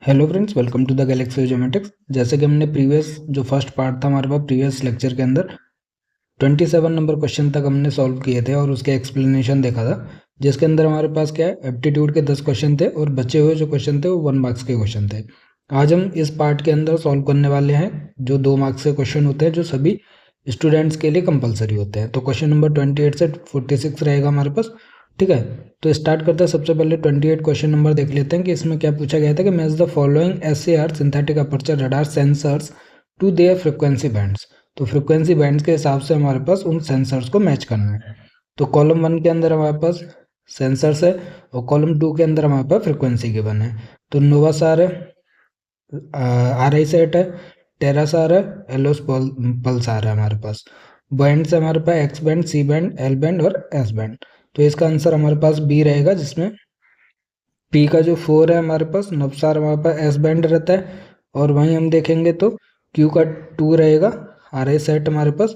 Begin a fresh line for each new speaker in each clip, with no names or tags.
Hello friends, welcome to the Galaxy Geometrics. जैसे कि हमने प्रीवियस जो फर्स्ट पार्ट था हमारे पास प्रीवियस लेक्चर के अंदर 27 नंबर क्वेश्चन तक हमने सॉल्व किए थे और उसके एक्सप्लेनेशन देखा था, जिसके अंदर हमारे पास क्या है, एप्टीट्यूड के 10 क्वेश्चन थे और बचे हुए जो क्वेश्चन थे वो 1 मार्क्स के क्वेश्चन थे। आज हम इस पार्ट के अंदर सॉल्व करने वाले हैं जो 2 मार्क्स के क्वेश्चन होते हैं, जो सभी स्टूडेंट्स के लिए कंपलसरी होते हैं। तो क्वेश्चन नंबर 28 से 46 रहेगा हमारे पास। ठीक है, तो स्टार्ट करते हैं। सबसे पहले 28 क्वेश्चन नंबर देख लेते हैं कि इसमें क्या पूछा गया था कि match the following SAR synthetic aperture radar sensors to their frequency bands. तो फ्रिक्वेंसी बैंड्स के हिसाब से हमारे पास उन सेंसर्स को मैच करना है। तो कॉलम 1 के अंदर हमारे पास सेंसर्स है और कॉलम 2 के अंदर हमारे पास फ्रिक्वेंसी गिवन है। तो नोवासार है, RI सेट है, टेरासार है, एलोस पल्सार है हमारे पास। बैंड से हमारे पास X band, C band, L band और एस बैंड। तो इसका आंसर हमारे पास बी रहेगा, जिसमें पी का जो 4 है हमारे पास, नवसार हमारे पास एस बैंड रहता है। और वहीं हम देखेंगे तो क्यू का 2 रहेगा, RI सेट हमारे पास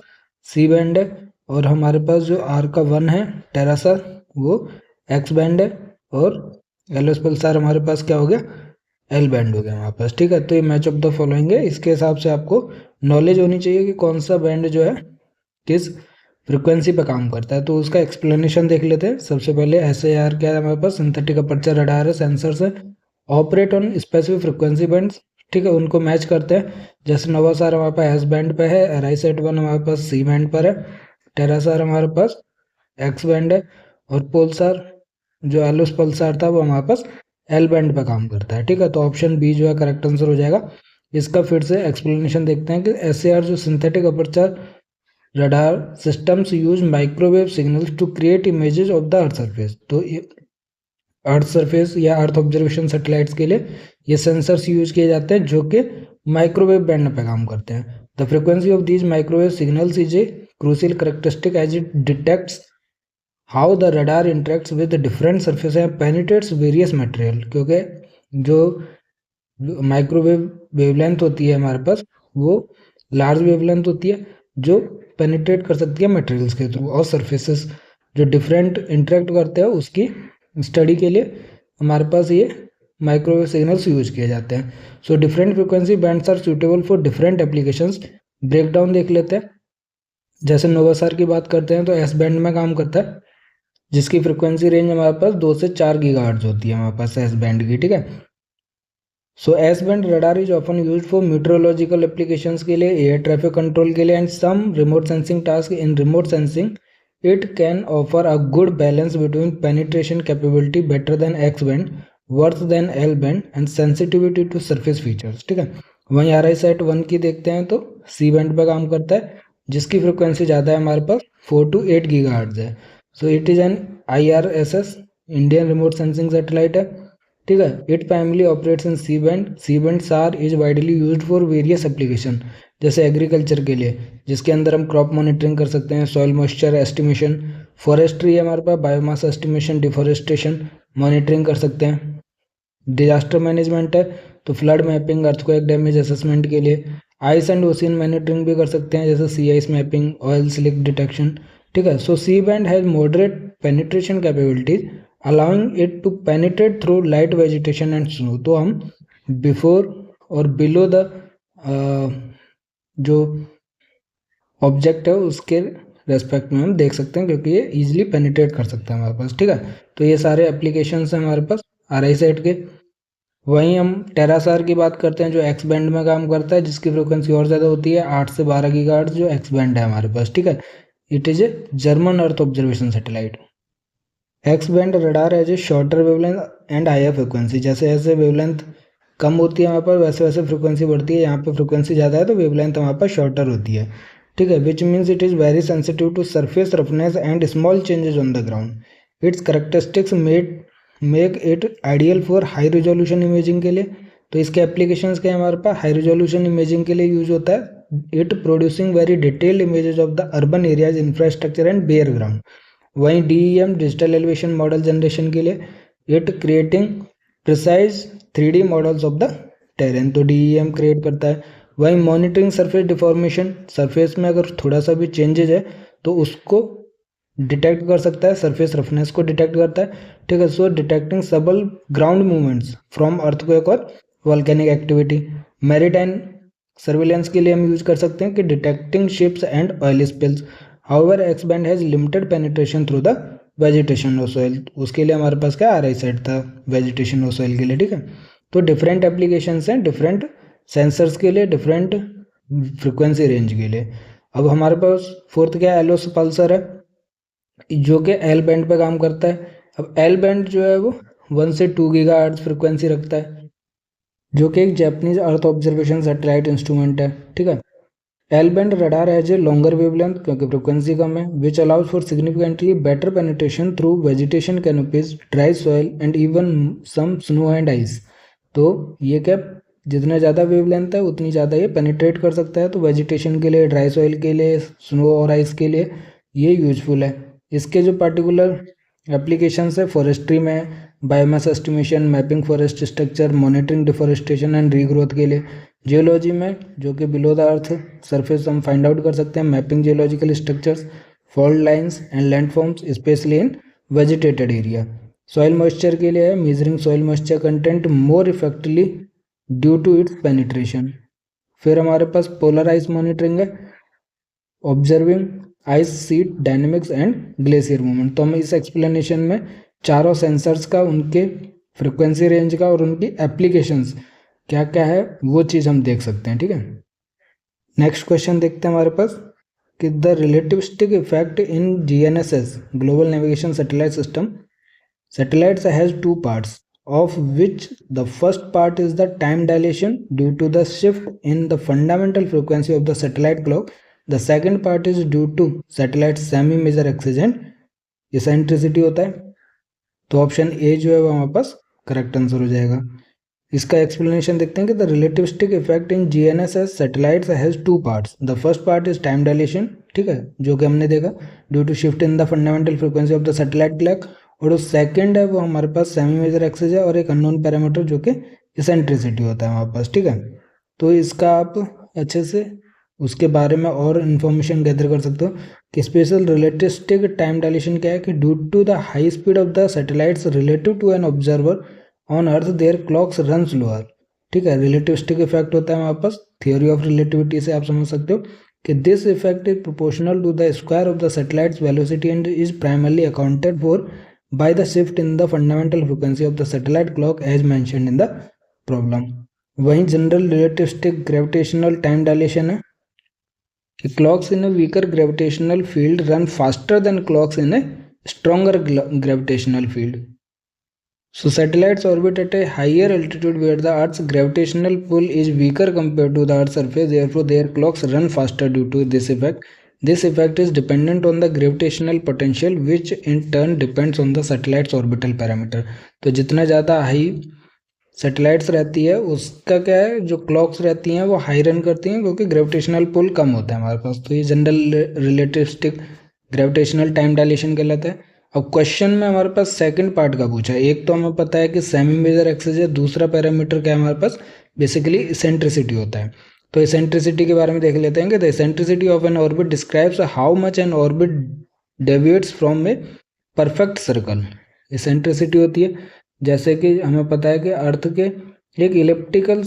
सी बैंड है। और हमारे पास जो आर का 1 है टेरासार, वो एक्स बैंड है। और एलोस पल्सार हमारे पास क्या हो गया, एल बैंड हो गया हमारे पास। ठीक है, तो ये मैच ऑफ द फॉलोइंग है। इसके हिसाब से आपको नॉलेज होनी चाहिए कि कौन सा बैंड जो है किस फ्रिक्वेंसी पे काम करता है। तो उसका एक्सप्लेनेशन देख लेते हैं। सबसे पहले SAR क्या है हमारे पास, सिंथेटिक अपर्चर रडार है, सेंसर्स है, operate on specific frequency bands. ठीक है, उनको मैच करते हैं। जैसे नवासार हमारे पास एस बैंड पे है, RI सेट 1 हमारे पास सी बैंड पर है, टेरासार हमारे पास एक्स बैंड है, और पोलसार जो एलोस पल्सार था वो हमारे पास एल बैंड पे काम करता है। ठीक है, तो ऑप्शन बी जो है करेक्ट आंसर हो जाएगा। इसका फिर से एक्सप्लेनेशन देखते हैं कि SAR जो synthetic aperture radar systems use microwave signals to create images of the earth surface. तो अर्थ सरफेस या अर्थ ऑब्जर्वेशन सैटेलाइट्स के लिए ये सेंसर्स यूज किए जाते हैं जो कि माइक्रोवेव बैंड पे काम करते हैं। The frequency of these microwave signals is a crucial characteristic as it detects how the radar interacts with different surface and penetrates various material. क्योंकि जो माइक्रोवेव वेवलेंथ होती है हमारे पास, वो लार्ज वेवलेंथ होती है जो पेनिट्रेट कर सकती है मटेरियल्स के थ्रू, और सर्फेसेस जो डिफरेंट इंटरेक्ट करते हैं उसकी स्टडी के लिए हमारे पास ये माइक्रोवेव सिग्नल्स यूज किए जाते हैं। So different frequency bands are suitable for different applications. Breakdown देख लेते हैं। जैसे नोवासार की बात करते हैं तो एस बैंड में काम करता है, जिसकी फ्रिक्वेंसी रेंज हमारे पास 2 से 4 गीगाहर्ट्ज होती है हमारे पास एस बैंड की। ठीक है, so S band radar is often use for meteorological applications के लिए, एयर ट्रैफिक कंट्रोल के लिए, and some remote sensing task. In remote sensing it can offer a good balance between penetration capability better than X band, worth than L band, and sensitivity to surface features. ठीक है, वहीं RI set 1 की देखते हैं तो सी band पर काम करता है, जिसकी फ्रिक्वेंसी ज़्यादा है हमारे पास, 4 to 8 गीगाहर्ट्ज है। So it is an IRSS Indian remote sensing satellite है। ठीक है, it primarily operates in C band. C band SAR is widely used for various application, जैसे एग्रीकल्चर के लिए, जिसके अंदर हम क्रॉप मॉनिटरिंग कर सकते हैं, सॉइल मॉइस्चर एस्टिमेशन, फॉरेस्ट्री है हमारे पास, बायोमास एस्टिमेशन, डिफॉरेस्टेशन मॉनिटरिंग कर सकते हैं। डिजास्टर मैनेजमेंट है तो flood mapping, earthquake damage assessment के लिए। आइस एंड ओशियन मॉनिटरिंग भी कर सकते हैं, जैसे sea ice mapping, oil slick detection. ठीक है, so C band has moderate penetration capabilities allowing it to penetrate through light vegetation and snow. तो हम बिफोर और बिलो द जो ऑब्जेक्ट है उसके रेस्पेक्ट में हम देख सकते हैं, क्योंकि ये इजीली पेनिट्रेट कर सकते हैं हमारे पास। ठीक है, तो ये सारे एप्लीकेशंस हैं हमारे पास RI सेट के। वहीं हम टेरासार की बात करते हैं जो एक्स बैंड में काम करता है, जिसकी फ्रिक्वेंसी और ज़्यादा होती है, 8 से 12 गीगाहर्ट्ज जो एक्स बैंड है हमारे पास। ठीक है, it is a German earth observation satellite. X band radar as a shorter wavelength and higher frequency. जैसे जैसे वेवलेंथ कम होती है हमारे पास, वैसे वैसे फ्रिक्वेंसी बढ़ती है। यहाँ पे फ्रिक्वेंसी ज़्यादा है तो वेवलेंथ हमारे पास शॉर्टर होती है। ठीक है, which means it is very sensitive to surface roughness and small changes on the ground. Its characteristics make it ideal for high resolution imaging के लिए। तो इसके एप्लीकेशंस के हमारे पास हाई रिजोल्यूशन इमेजिंग के लिए यूज होता है। It producing very detailed images of the urban areas, infrastructure and bare ground. वहीं DEM digital elevation model generation के लिए, it creating precise 3D models of the terrain. तो DEM क्रिएट करता है। वहीं मॉनिटरिंग सरफेस डिफॉर्मेशन, सरफेस में अगर थोड़ा सा भी चेंजेज है तो उसको डिटेक्ट कर सकता है, सरफेस रफनेस को डिटेक्ट करता है। ठीक है, सो डिटेक्टिंग सबल ग्राउंड मूवमेंट्स फ्रॉम अर्थक्वेक और वॉल्केनिक एक्टिविटी। मैरीटाइम सर्विलेंस के लिए हम यूज कर सकते हैं कि detecting ships and oil spills. However x band has limited penetration through the vegetation of soil, उसके लिए हमारे पास क्या RI सेट था वेजिटेशन ऑफ सॉइल के लिए, ठीक है। तो डिफरेंट एप्लीकेशंस हैं डिफरेंट सेंसर्स के लिए, डिफरेंट फ्रिक्वेंसी रेंज के लिए। अब हमारे पास फोर्थ क्या है, एलोस पल्सर है जो कि एल बैंड पे काम करता है। अब एल बैंड जो है वो 1 से 2 गीगाहर्ट्ज फ्रिक्वेंसी रखता है, जो कि एक Japanese earth observation satellite instrument है, ठीक है। L band radar has a longer wavelength क्योंकि फ्रिक्वेंसी कम है, which allows for significantly better penetration through vegetation canopies, dry soil and even some snow and ice. तो ये क्या, जितना ज़्यादा वेवलेंथ है उतनी ज़्यादा ये पेनिट्रेट कर सकता है, तो वेजिटेशन के लिए, ड्राई सॉइल के लिए, स्नो और आइस के लिए ये यूजफुल है। इसके जो पार्टिकुलर एप्लीकेशंस है फॉरेस्ट्री में, biomass estimation, mapping forest structure, monitoring deforestation and regrowth के लिए। जियोलॉजी में जो कि बिलो द अर्थ सरफेस हम फाइंड आउट कर सकते हैं, mapping geological structures, fault lines and landforms especially in vegetated area. Soil moisture के लिए है measuring soil moisture content more effectively due to its penetration. फिर हमारे पास पोलर आइस मॉनिटरिंग है, observing ice seat dynamics and glacier movement. तो हम इस एक्सप्लेनेशन में चारों सेंसर्स का, उनके फ्रिक्वेंसी रेंज का और उनकी एप्लीकेशंस क्या क्या है वो चीज़ हम देख सकते हैं, ठीक है। नेक्स्ट क्वेश्चन देखते हैं हमारे पास कि the relativistic effect in GNSS global navigation satellite system. Satellites has two parts, of which the first part is the time dilation due to the shift in the fundamental frequency of the satellite clock. The second part is due to satellite semi-major axis and eccentricity होता है। तो option ए जो है वो हमारे पास correct answer हो जाएगा। इसका एक्सप्लेनेशन देखते हैं कि the relativistic effect in GNSS satellites has two parts. The first part is time dilation, ठीक है, जो कि हमने देखा due to shift in the fundamental frequency of the satellite clock. और जो सेकंड है वो हमारे पास सेमी मेजर एक्सिस है और एक अननोन पैरामीटर जो कि इसेंट्रिसिटी होता है हमारे पास, ठीक है। तो इसका आप अच्छे से उसके बारे में और इन्फॉर्मेशन गैदर कर सकते हो कि स्पेशल रिलेटिविस्टिक टाइम डायलेशन क्या है कि due to the high speed of the satellites relative to an observer on earth their clocks run slower, ठीक है। रिलेटिविस्टिक इफेक्ट होता है हमारे पास, थियोरी ऑफ रिलेटिविटी से आप समझ सकते हो कि this effect is proportional to the square of the satellite's velocity and is primarily accounted for by the shift in the fundamental frequency of the satellite clock as mentioned in the problem। वहीं general relativistic gravitational time dilation है कि clocks in a weaker gravitational field run faster than clocks in a stronger gravitational field। So satellites orbit at a higher altitude where the Earth's gravitational pull is weaker compared to the Earth's surface, therefore their clocks run faster due to this effect। This effect is dependent on the gravitational potential which in turn depends on the satellite's orbital parameter। तो जितना ज़्यादा high satellites रहती है उसका क्या है, जो clocks रहती हैं वो हाई रन करती हैं क्योंकि ग्रेविटेशनल पुल कम होता है हमारे पास। तो ये general relativistic gravitational time dilation कहलाता है। अब क्वेश्चन में हमारे पास सेकंड पार्ट का पूछा है। एक तो हमें पता है कि सेमी मेजर एक्सिस है, दूसरा पैरामीटर क्या है हमारे पास, बेसिकली इसेंट्रिसिटी होता है। तो इसेंट्रिसिटी के बारे में देख लेते हैं कि the eccentricity of N orbit describes how much N orbit deviates from a perfect circle. Eccentricity होती है, जैसे कि हमें पता है कि अर्थ के एक इलिप्टिकल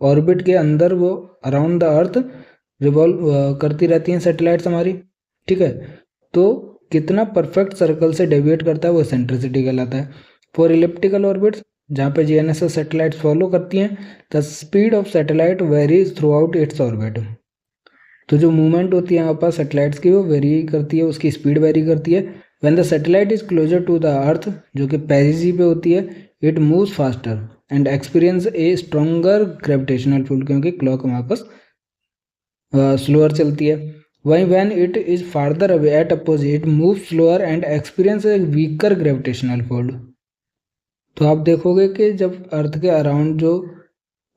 ऑर्बिट के अंदर वो अराउंड द अर्थ रिवॉल्व करती रहती हैं सैटेलाइट्स हमारी, ठीक है। तो कितना परफेक्ट सर्कल से डेविएट करता है वो इसेंट्रिसिटी कहलाता है। फॉर इलिप्टिकल ऑर्बिट्स जहाँ पे GNSS सैटेलाइट्स फॉलो करती हैं, the speed of satellite varies through out its orbit. तो जो मूवमेंट होती है यहाँ पर सैटेलाइट्स की वो वेरी करती है, उसकी स्पीड वेरी करती है। When the satellite is closer to the earth जो कि पेरिजी पे होती है, it moves faster and experience a stronger gravitational field, क्योंकि क्लॉक हमारे पास स्लोअर चलती है। वहीं when it is farther away at opposite it move slower and experience a weaker gravitational field. तो आप देखोगे कि जब अर्थ के अराउंड जो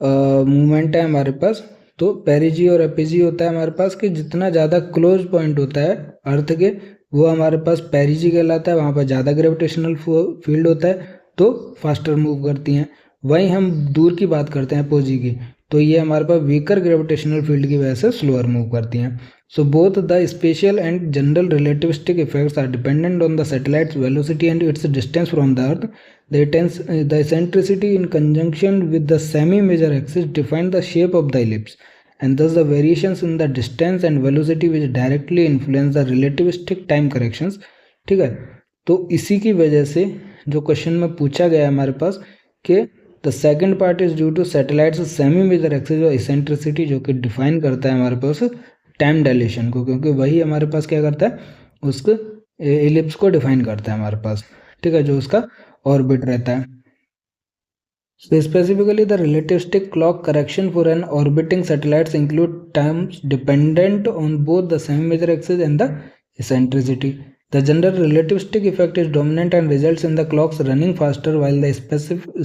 मूवमेंट है हमारे पास, तो पेरिजी और एपीजी होता है हमारे पास कि जितना ज़्यादा क्लोज पॉइंट होता है अर्थ के वो हमारे पास पेरिजी कहलाता है, वहाँ पर ज़्यादा ग्रेविटेशनल फील्ड होता है तो फास्टर मूव करती हैं। वहीं हम दूर की बात करते हैं अपोजी की, तो ये हमारे पास वीकर ग्रेविटेशनल फील्ड की वजह से स्लोअर मूव करती हैं। So both the spatial and general relativistic effects are dependent on the satellite's velocity and its distance from the Earth. The eccentricity in conjunction with the semi-major axis define the shape of the ellipse, and thus the variations in the distance and velocity which directly influence the relativistic time corrections. ठीक है, तो इसी की वजह से जो question में पूछा गया है हमारे पास कि the second part is due to satellite's semi major axis और इसेंट्रिसिटी, जो कि डिफाइन करता है हमारे पास टाइम डायलेशन को, क्योंकि वही हमारे पास क्या करता है, उसको एलिप्स को डिफाइन करता है हमारे पास, ठीक है, जो उसका ऑर्बिट रहता है. So specifically, the relativistic clock correction for an orbiting satellites include terms dependent on both the semi-major axis and the eccentricity. The general relativistic effect is dominant and results in the clocks running faster, while the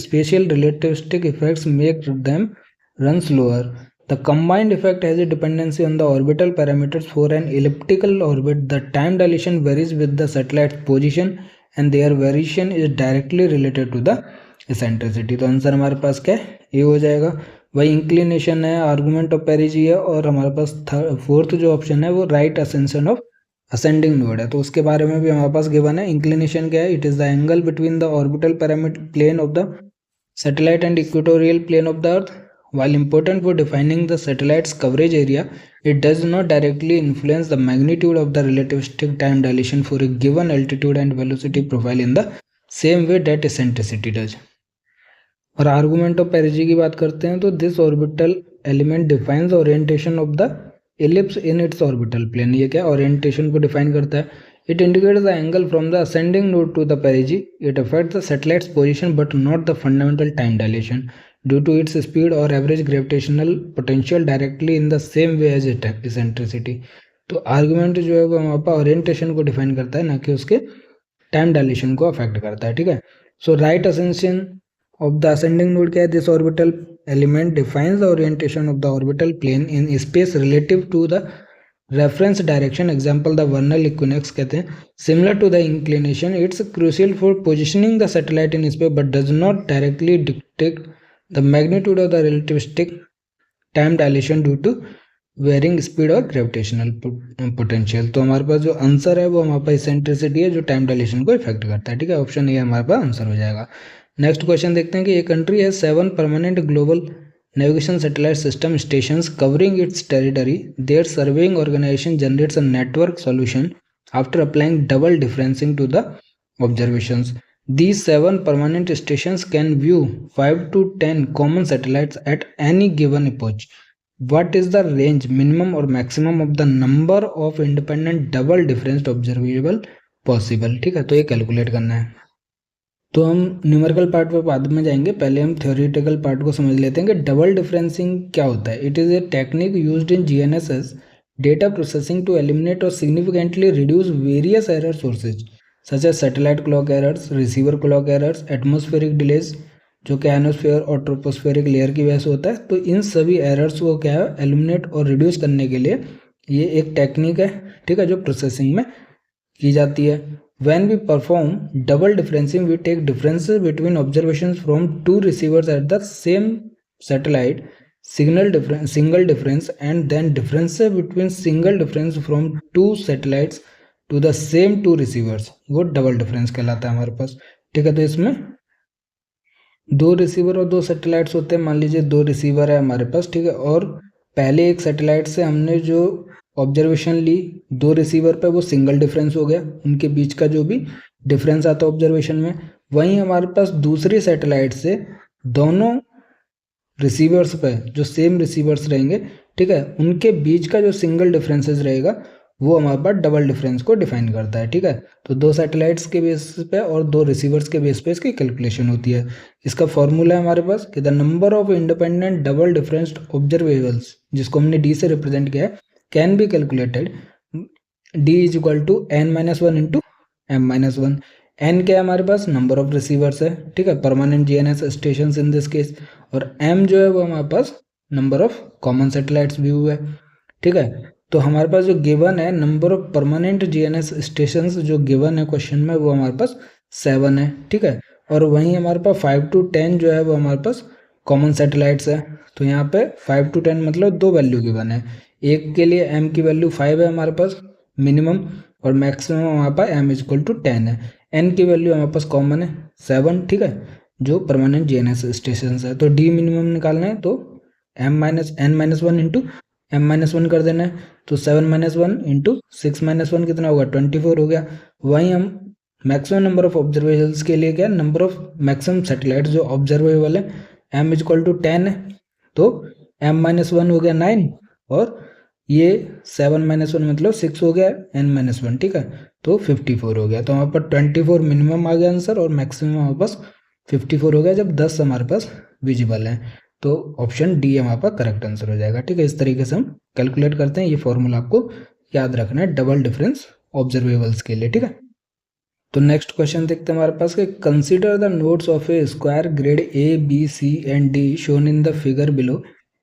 spatial relativistic effects make them run slower. The combined effect has a dependency on the orbital parameters. For an elliptical orbit, the time dilation varies with the satellite's position, and their variation is directly related to the eccentricity. तो answer हमारे पास क्या है, ये हो जाएगा. वही inclination है, argument of पेरिजी है, और हमारे पास फोर्थ जो ऑप्शन है वो right ascension of ascending node है. तो उसके बारे में भी हमारे पास गिवन है. इंक्लिनेशन क्या है, it is the angle between the orbital parameter plane of the satellite and equatorial plane of the earth. While important for defining the satellite's coverage area, it does not directly influence the magnitude of the relativistic time dilation for a given altitude and velocity profile in the same way that eccentricity does. और argument of perigee की बात करते हैं तो this orbital element defines orientation of the ellipse in its orbital plane. ये क्या orientation को define करता है. It indicates the angle from the ascending node to the perigee. It affects the satellite's position but not the fundamental time dilation due to its speed और average gravitational potential directly in the same way as eccentricity. तो argument जो है वो हमारे पास orientation को define करता है, ना कि उसके टाइम डायलेशन को अफेक्ट करता है. ठीक है, so right ascension of the ascending node क्या है, this orbital element defines the orientation of the orbital plane in space relative to the reference direction. Example the vernal equinox कहते हैं. Similar to the inclination, it's crucial for positioning the satellite in space but does not directly dictate the magnitude of the relativistic time dilation due to varying speed और gravitational potential. तो हमारे पास जो answer है वो हमारे पास eccentricity है, जो टाइम डायलेशन को इफेक्ट करता है. ठीक है, ऑप्शन ए हमारे पास आंसर हो जाएगा. नेक्स्ट क्वेश्चन देखते हैं कि ये कंट्री है 7 permanent global navigation satellite system stations covering its territory. Their surveying organisation generates a network solution after applying double differencing to the observations. These 7 permanent stations can view 5 to 10 common satellites at any given epoch. What is the range minimum or maximum of the number of independent double differenced observable possible. ठीक है, तो ये calculate करना है. तो हम numerical part पे बाद में जाएंगे, पहले हम थ्योरेटिकल पार्ट को समझ लेते हैं कि डबल डिफरेंसिंग क्या होता है. It is a technique used in GNSS data processing to eliminate or significantly reduce various error sources such as satellite clock errors, receiver clock errors, atmospheric delays जो कि एनोस्फेयर और ट्रोपोस्फेरिक लेयर की वजह से होता है. तो इन सभी एरर्स को क्या है एलिमिनेट और रिड्यूस करने के लिए ये एक टेक्निक है. ठीक है, जो प्रोसेसिंग में की जाती है. When we perform double differencing, we take differences between observations from two receivers at the same satellite, single difference, and then differences between single difference from two satellites to the same two receivers. वो double difference कहलाता है हमारे पास. ठीक है, तो इसमें दो रिसीवर और दो सैटेलाइट्स होते हैं. मान लीजिए दो रिसीवर है हमारे पास, ठीक है, और पहले एक सैटेलाइट से हमने जो ऑब्जर्वेशन ली, दो रिसीवर पे वो सिंगल डिफरेंस हो गया, उनके बीच का जो भी डिफरेंस आता है ऑब्जर्वेशन में. वहीं हमारे पास दूसरी सैटेलाइट से दोनों रिसीवर्स पे जो सेम रिसीवर्स रहेंगे, ठीक है, उनके बीच का जो सिंगल डिफरेंसेस रहेगा वो हमारे पास डबल डिफरेंस को डिफाइन करता है. ठीक है, तो दो सैटेलाइट्स के बेस पे और दो रिसीवर्स के बेस पे इसकी कैलकुलेशन होती है. इसका फॉर्मूला है हमारे पास कि the number of independent double differenced observables, जिसको हमने डी से रिप्रेजेंट किया है, can be calculated. D is equal to n-1 into m-1. n क्या है हमारे पास, नंबर ऑफ रिसीवर्स है. ठीक है, permanent GNSS stations in this case. और m जो है वो हमारे पास number of common satellites view है. ठीक है, तो हमारे पास जो गिवन है number of permanent GNSS stations जो गिवन है क्वेश्चन में, वो हमारे पास 7 है. ठीक है, और वहीं हमारे पास 5 to 10 जो है वो हमारे पास कॉमन सैटेलाइट्स है. तो यहाँ पे 5 to 10 मतलब दो वैल्यू गिवन है. एक के लिए m की वैल्यू 5 है हमारे पास मिनिमम, और मैक्सिमम हमारे पास m इज इक्वल टू 10 है। n की वैल्यू हमारे पास कॉमन है 7, ठीक है, जो परमानेंट जीएनएस स्टेशन है। तो डी मिनिमम निकालना है तो n-1 इंटू m-1 कर देना है, तो 7-1 इंटू 6-1 कितना होगा 24 हो गया। वहीं हम मैक्सिमम नंबर ऑफ ऑब्जर्वेशंस के लिए क्या नंबर ऑफ मैक्सिमम सैटेलाइट जो ऑब्जर्वेबल है m इज इक्वल टू 10 है, तो m-1 हो गया 9, और ये 7-1 मतलब 6 हो गया n-1, ठीक है, तो 54 हो गया। तो हमारे पास 24 मिनिमम आ गया आंसर, और मैक्सिमम हमारे पास 54 हो गया जब 10 हमारे पास विजिबल है। तो ऑप्शन डी हमारे पास करेक्ट आंसर हो जाएगा, ठीक है। इस तरीके से हम कैलकुलेट करते हैं। ये फॉर्मूला आपको याद रखना है डबल डिफरेंस ऑब्जर्वेबल्स के लिए, ठीक है। तो नेक्स्ट क्वेश्चन देखते हैं हमारे पास कि consider the nodes of a square grid A B C and D shown in the figure below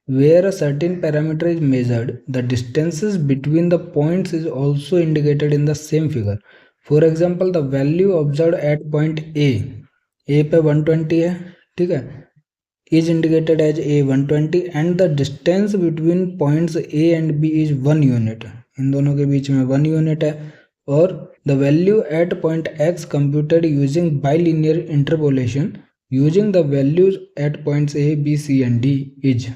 where a certain parameter is measured. The distances between the points is also indicated in the same figure. For example, the value observed at point A पे 120 है, ठीक है, is indicated as A 120 and the distance between points A and B is 1 unit. इन दोनों के बीच में 1 unit है। और the value at point X computed using bilinear interpolation using the values at points A, B, C and D is।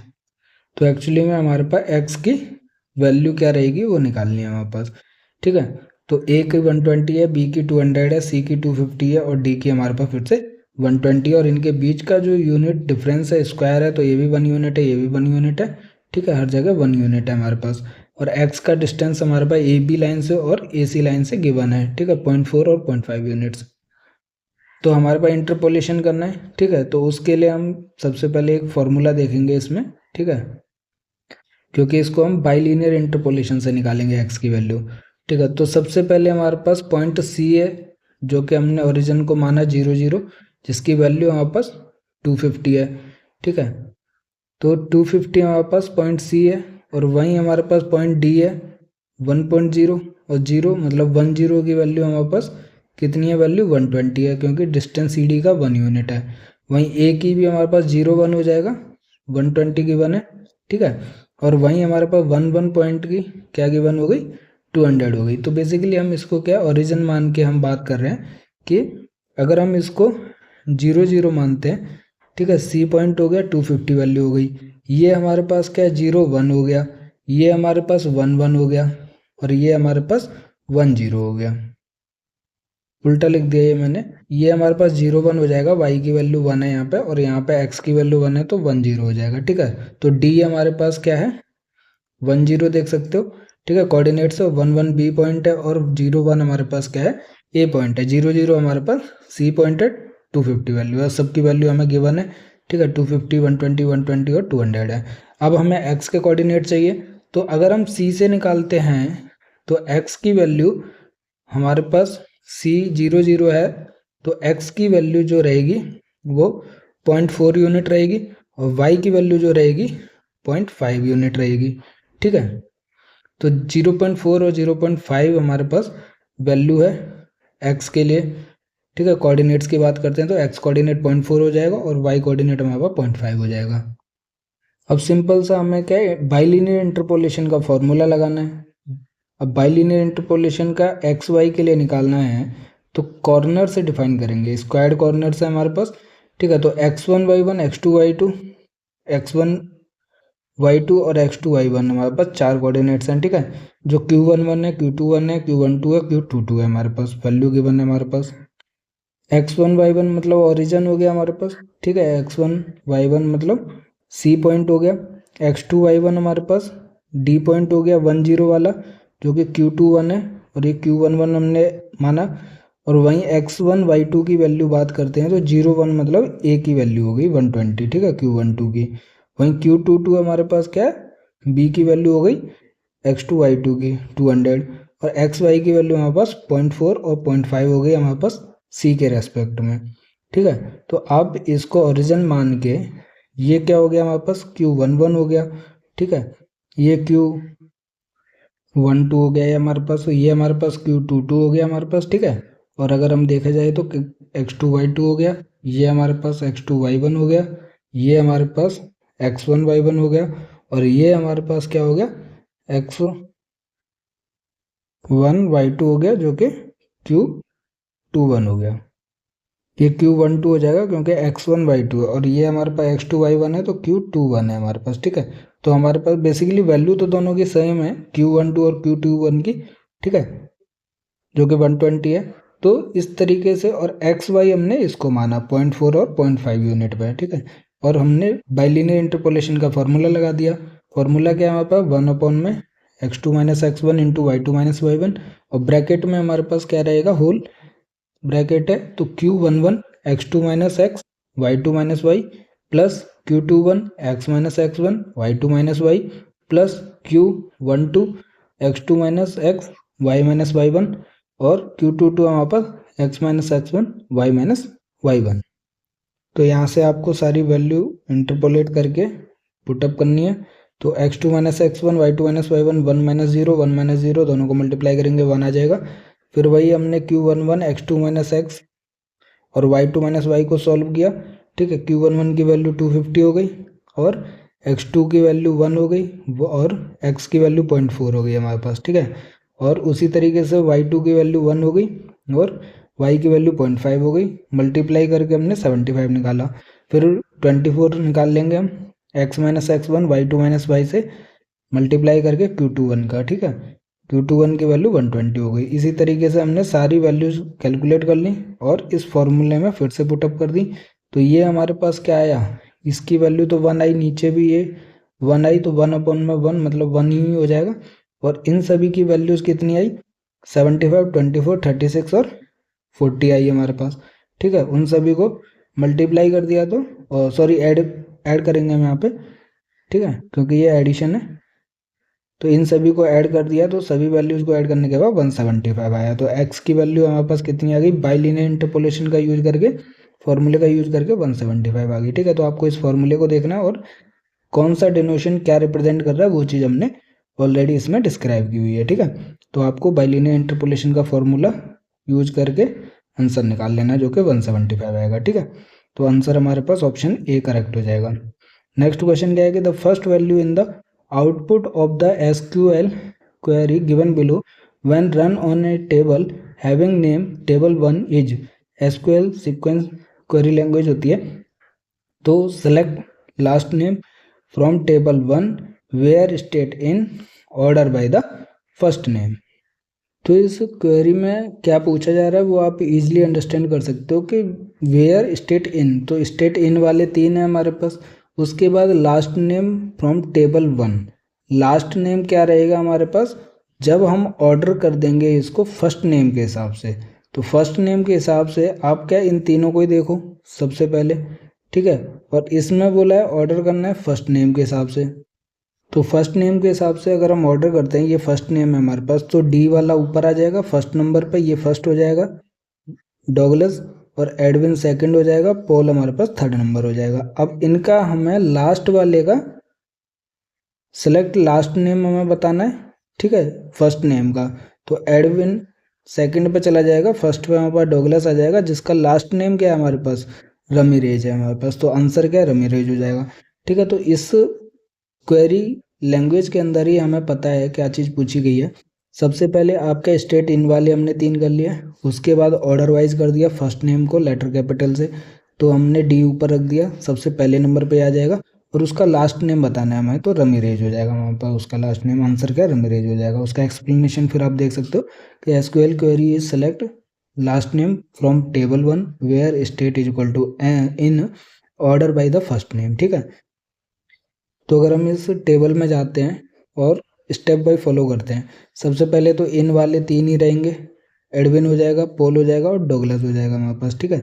तो actually में हमारे पास x की value क्या रहेगी वो निकालनी है हमारे पास, ठीक है। तो a की 120 है, b की 200 है, c की 250 है, और d की हमारे पास फिर से 120, और इनके बीच का जो यूनिट डिफरेंस है स्क्वायर है, तो ये भी 1 यूनिट है, ये भी 1 यूनिट है, ठीक है, हर जगह 1 यूनिट है हमारे पास। और x का डिस्टेंस हमारे पास ए बी लाइन से और ए सी लाइन से गिवन है, ठीक है, 0.4 और 0.5 यूनिट्स। तो हमारे पास इंटरपोलेशन करना है, ठीक है। तो उसके लिए हम सबसे पहले एक फॉर्मूला देखेंगे इसमें, ठीक है, क्योंकि इसको हम बाइलिनियर इंटरपोलेशन से निकालेंगे एक्स की वैल्यू, ठीक है। तो सबसे पहले हमारे पास पॉइंट सी है, जो कि हमने ओरिजिन को माना 0 0, जिसकी वैल्यू हमारे पास 250 है, ठीक है। तो 250 हमारे पास पॉइंट सी है, और वहीं हमारे पास पॉइंट डी है 1.0, और 0 मतलब 10 की वैल्यू हमारे पास कितनी है, वैल्यू 120 है, क्योंकि डिस्टेंस सी डी का 1 यूनिट है। वहीं ए की भी हमारे पास 0-1 हो जाएगा, 120 की 1 है, ठीक है। और वहीं हमारे पास 1 पॉइंट की क्या गिवन हो गई, 200 हो गई। तो बेसिकली हम इसको क्या ओरिजिन मान के हम बात कर रहे हैं कि अगर हम इसको 0 0 मानते हैं, ठीक है, सी पॉइंट हो गया 250 वैल्यू हो गई, ये हमारे पास क्या 0-1 हो गया, ये हमारे पास 1-1 हो गया, और ये हमारे पास 1-0 हो गया। उल्टा लिख दिया ये मैंने, ये हमारे पास 0-1 हो जाएगा, y की वैल्यू 1 है यहाँ पे, और यहाँ पे x की वैल्यू 1 है, तो 1-0 हो जाएगा, ठीक है। तो d हमारे पास क्या है 1-0 देख सकते हो, ठीक है, कोऑर्डिनेट से 1-1 b पॉइंट है, और 0-1 हमारे पास क्या है a पॉइंट है, 0-0 हमारे पास c पॉइंट है, 250 वैल्यू है, सबकी वैल्यू हमें गिवन है, ठीक है, 250 120 120 और 200 है। अब हमें x के कोऑर्डिनेट चाहिए, तो अगर हम c से निकालते हैं तो x की वैल्यू हमारे पास c 0-0 है, तो x की वैल्यू जो रहेगी वो 0.4 यूनिट रहेगी, और y की वैल्यू जो रहेगी 0.5 यूनिट रहेगी, ठीक है। तो 0.4 और 0.5 हमारे पास वैल्यू है x के लिए, ठीक है। कोऑर्डिनेट्स की बात करते हैं तो x कोऑर्डिनेट 0.4 हो जाएगा, और y कोऑर्डिनेट हमारे पास 0.5 हो जाएगा। अब सिंपल सा हमें क्या है बाइलिनियर इंटरपोलेशन का फॉर्मूला लगाना है। अब बाइलिनियर इंटरपोलेशन का एक्स वाई के लिए निकालना है, तो कॉर्नर से डिफाइन करेंगे, स्क्वायर्ड कॉर्नर से हमारे पास, ठीक है। तो x1 y1 x2 y2, x1 y2 और x2 y1 हमारे पास 4 कोऑर्डिनेट्स हैं, ठीक है। जो q11 है, q21 है, q12 है, q22 है, हमारे पास वैल्यू गिवन है हमारे पास। x1 y1 मतलब ओरिजिन हो गया हमारे पास, ठीक है, x1 y1 मतलब c पॉइंट हो गया, x2 y1 हमारे पास d पॉइंट हो गया 10 वाला, जो कि Q21 है, और ये Q11 हमने माना। और वहीं x1 y2 की वैल्यू बात करते हैं तो 0-1 मतलब a की वैल्यू हो गई 120, ठीक है, Q12 की। वहीं Q22 हमारे पास क्या है b की वैल्यू हो गई x2 y2 की 200, और xy की वैल्यू हमारे पास 0.4 और 0.5 हो गई हमारे पास c के रेस्पेक्ट में, ठीक है। तो अब इसको ओरिजिन मान के ये क्या हो गया हमारे पास Q11 हो गया, ठीक है, ये Q12 हो गया, ये हमारे पास, ये हमारे पास Q22 हो गया हमारे पास, ठीक है। और अगर हम देखा जाए तो x2 y2 हो गया, ये हमारे पास x2 y1 हो गया, ये हमारे पास x1 y1 हो गया, और ये हमारे पास क्या हो गया x1 y2 हो गया जो कि q21 हो गया। ये q12 हो जाएगा क्योंकि x1 y2 है और ये हमारे पास x2 y1 है तो q21 है हमारे पास, ठीक है। तो हमारे पास बेसिकली वैल्यू तो दोनों की सेम है, q12 और q21 की, ठीक है, जो कि 120 है। तो इस तरीके से, और एक्स वाई हमने इसको माना 0.4 और 0.5 यूनिट पे, ठीक है। और हमने बाइलिनियर इंटरपोलेशन का फॉर्मूला लगा दिया। फॉर्मूला क्या है हमारे पास, 1 अपॉन में x2 minus x1 into y2 minus y1, और ब्रैकेट में हमारे पास क्या रहेगा, होल ब्रैकेट है, तो q11 x2 minus x y2 minus y plus q21 x minus x1 y2 minus y plus q12 x2 minus x y minus y1 और q22 हमारे पास x minus x1 y minus y1। तो यहाँ से आपको सारी value interpolate करके put up करनी है। तो x2 minus x1 y2 minus y1 1 minus 0 दोनों को मल्टीप्लाई करेंगे 1 आ जाएगा। फिर वही हमने q11 x2 माइनस x और y2 माइनस y को सॉल्व किया, ठीक है। q11 की वैल्यू 250 हो गई और x2 की वैल्यू 1 हो गई और x की वैल्यू 0.4 हो गई हमारे पास, ठीक है। और उसी तरीके से y2 की वैल्यू 1 हो गई और y की वैल्यू 0.5 हो गई, मल्टीप्लाई करके हमने 75 निकाला। फिर 24 निकाल लेंगे हम x minus x1 y2 minus y से मल्टीप्लाई करके q21 का, ठीक है। q21 की वैल्यू 120 हो गई। इसी तरीके से हमने सारी वैल्यूज कैलकुलेट कर ली और इस फॉर्मूले में फिर से पुटअप कर दी। तो ये हमारे पास क्या आया, इसकी वैल्यू तो 1 आई, नीचे भी ये 1 आई, तो 1 अपॉन में 1 मतलब 1 ही हो जाएगा। और इन सभी की वैल्यूज कितनी आई, 75 24 36 और 40 आई हमारे पास, ठीक है। उन सभी को मल्टीप्लाई कर दिया तो सॉरी ऐड करेंगे हम यहाँ पे, ठीक है, क्योंकि ये एडिशन है। तो इन सभी को ऐड कर दिया तो सभी वैल्यूज को ऐड करने के बाद 175 आया। तो x की वैल्यू हमारे पास कितनी आ गई, बाइलिनियर इंटरपोलेशन का यूज करके, फॉर्मूले का यूज करके 175 आ गई, ठीक है। तो आपको इस फॉर्मूले को देखना है और कौन सा डिनोशन क्या रिप्रेजेंट कर रहा है वो चीज़ हमने ऑलरेडी इसमें डिस्क्राइब की हुई है, ठीक है। तो आपको बाइलिनियर इंटरपोलेशन का फॉर्मूला यूज करके आंसर निकाल लेना जो कि 175 आएगा, ठीक है। तो आंसर हमारे पास ऑप्शन ए करेक्ट हो जाएगा। नेक्स्ट क्वेश्चन क्या है कि the first value in the output of the SQL query given below when run on a table having name table1 is SQL sequence query language होती है। तो select last name from table1 where state in order by the first name। तो इस query में क्या पूछा जा रहा है वो आप इजीली अंडरस्टैंड कर सकते हो कि वेयर स्टेट इन, तो स्टेट इन वाले 3 है हमारे पास। उसके बाद last name from table 1, last name क्या रहेगा हमारे पास, जब हम ऑर्डर कर देंगे इसको फर्स्ट नेम के हिसाब से, तो फर्स्ट नेम के हिसाब से आप क्या इन तीनों को ही देखो सबसे पहले, ठीक है। और इसमें बोला है ऑर्डर करना है फर्स्ट नेम के हिसाब से। तो फर्स्ट नेम के हिसाब से अगर हम ऑर्डर करते हैं, ये फर्स्ट नेम है हमारे पास, तो डी वाला ऊपर आ जाएगा फर्स्ट नंबर पे, ये फर्स्ट हो जाएगा डॉगलस, और एडविन सेकंड हो जाएगा, पॉल हमारे पास थर्ड नंबर हो जाएगा। अब इनका हमें लास्ट वाले का सेलेक्ट लास्ट नेम हमें बताना है, ठीक है, फर्स्ट नेम का। तो एडविन सेकंड पे चला जाएगा, फर्स्ट पे हमारे पास डॉगलस आ जाएगा, जिसका लास्ट नेम क्या है हमारे पास, रमीरेज है हमारे पास। तो आंसर क्या है, रमीरेज हो जाएगा, ठीक है। तो इस क्वेरी लैंग्वेज के अंदर ही हमें पता है क्या चीज़ पूछी गई है। सबसे पहले आपका स्टेट इन वाले हमने 3 कर लिया, उसके बाद ऑर्डर वाइज कर दिया फर्स्ट नेम को लेटर कैपिटल से, तो हमने डी ऊपर रख दिया, सबसे पहले नंबर पे आ जाएगा, और उसका लास्ट नेम बताना है हमें, तो रमीरेज हो जाएगा वहाँ पर उसका लास्ट नेम, आंसर क्या रमीरेज हो जाएगा। उसका एक्सप्लेनेशन फिर आप देख सकते हो कि SQL query is select last name from table 1 where state is equal to in order by the first name, ठीक है। तो अगर हम इस टेबल में जाते हैं और स्टेप बाय फॉलो करते हैं, सबसे पहले तो इन वाले 3 ही रहेंगे, एडविन हो जाएगा, पॉल हो जाएगा और डॉगलस हो जाएगा हमारे पास, ठीक है।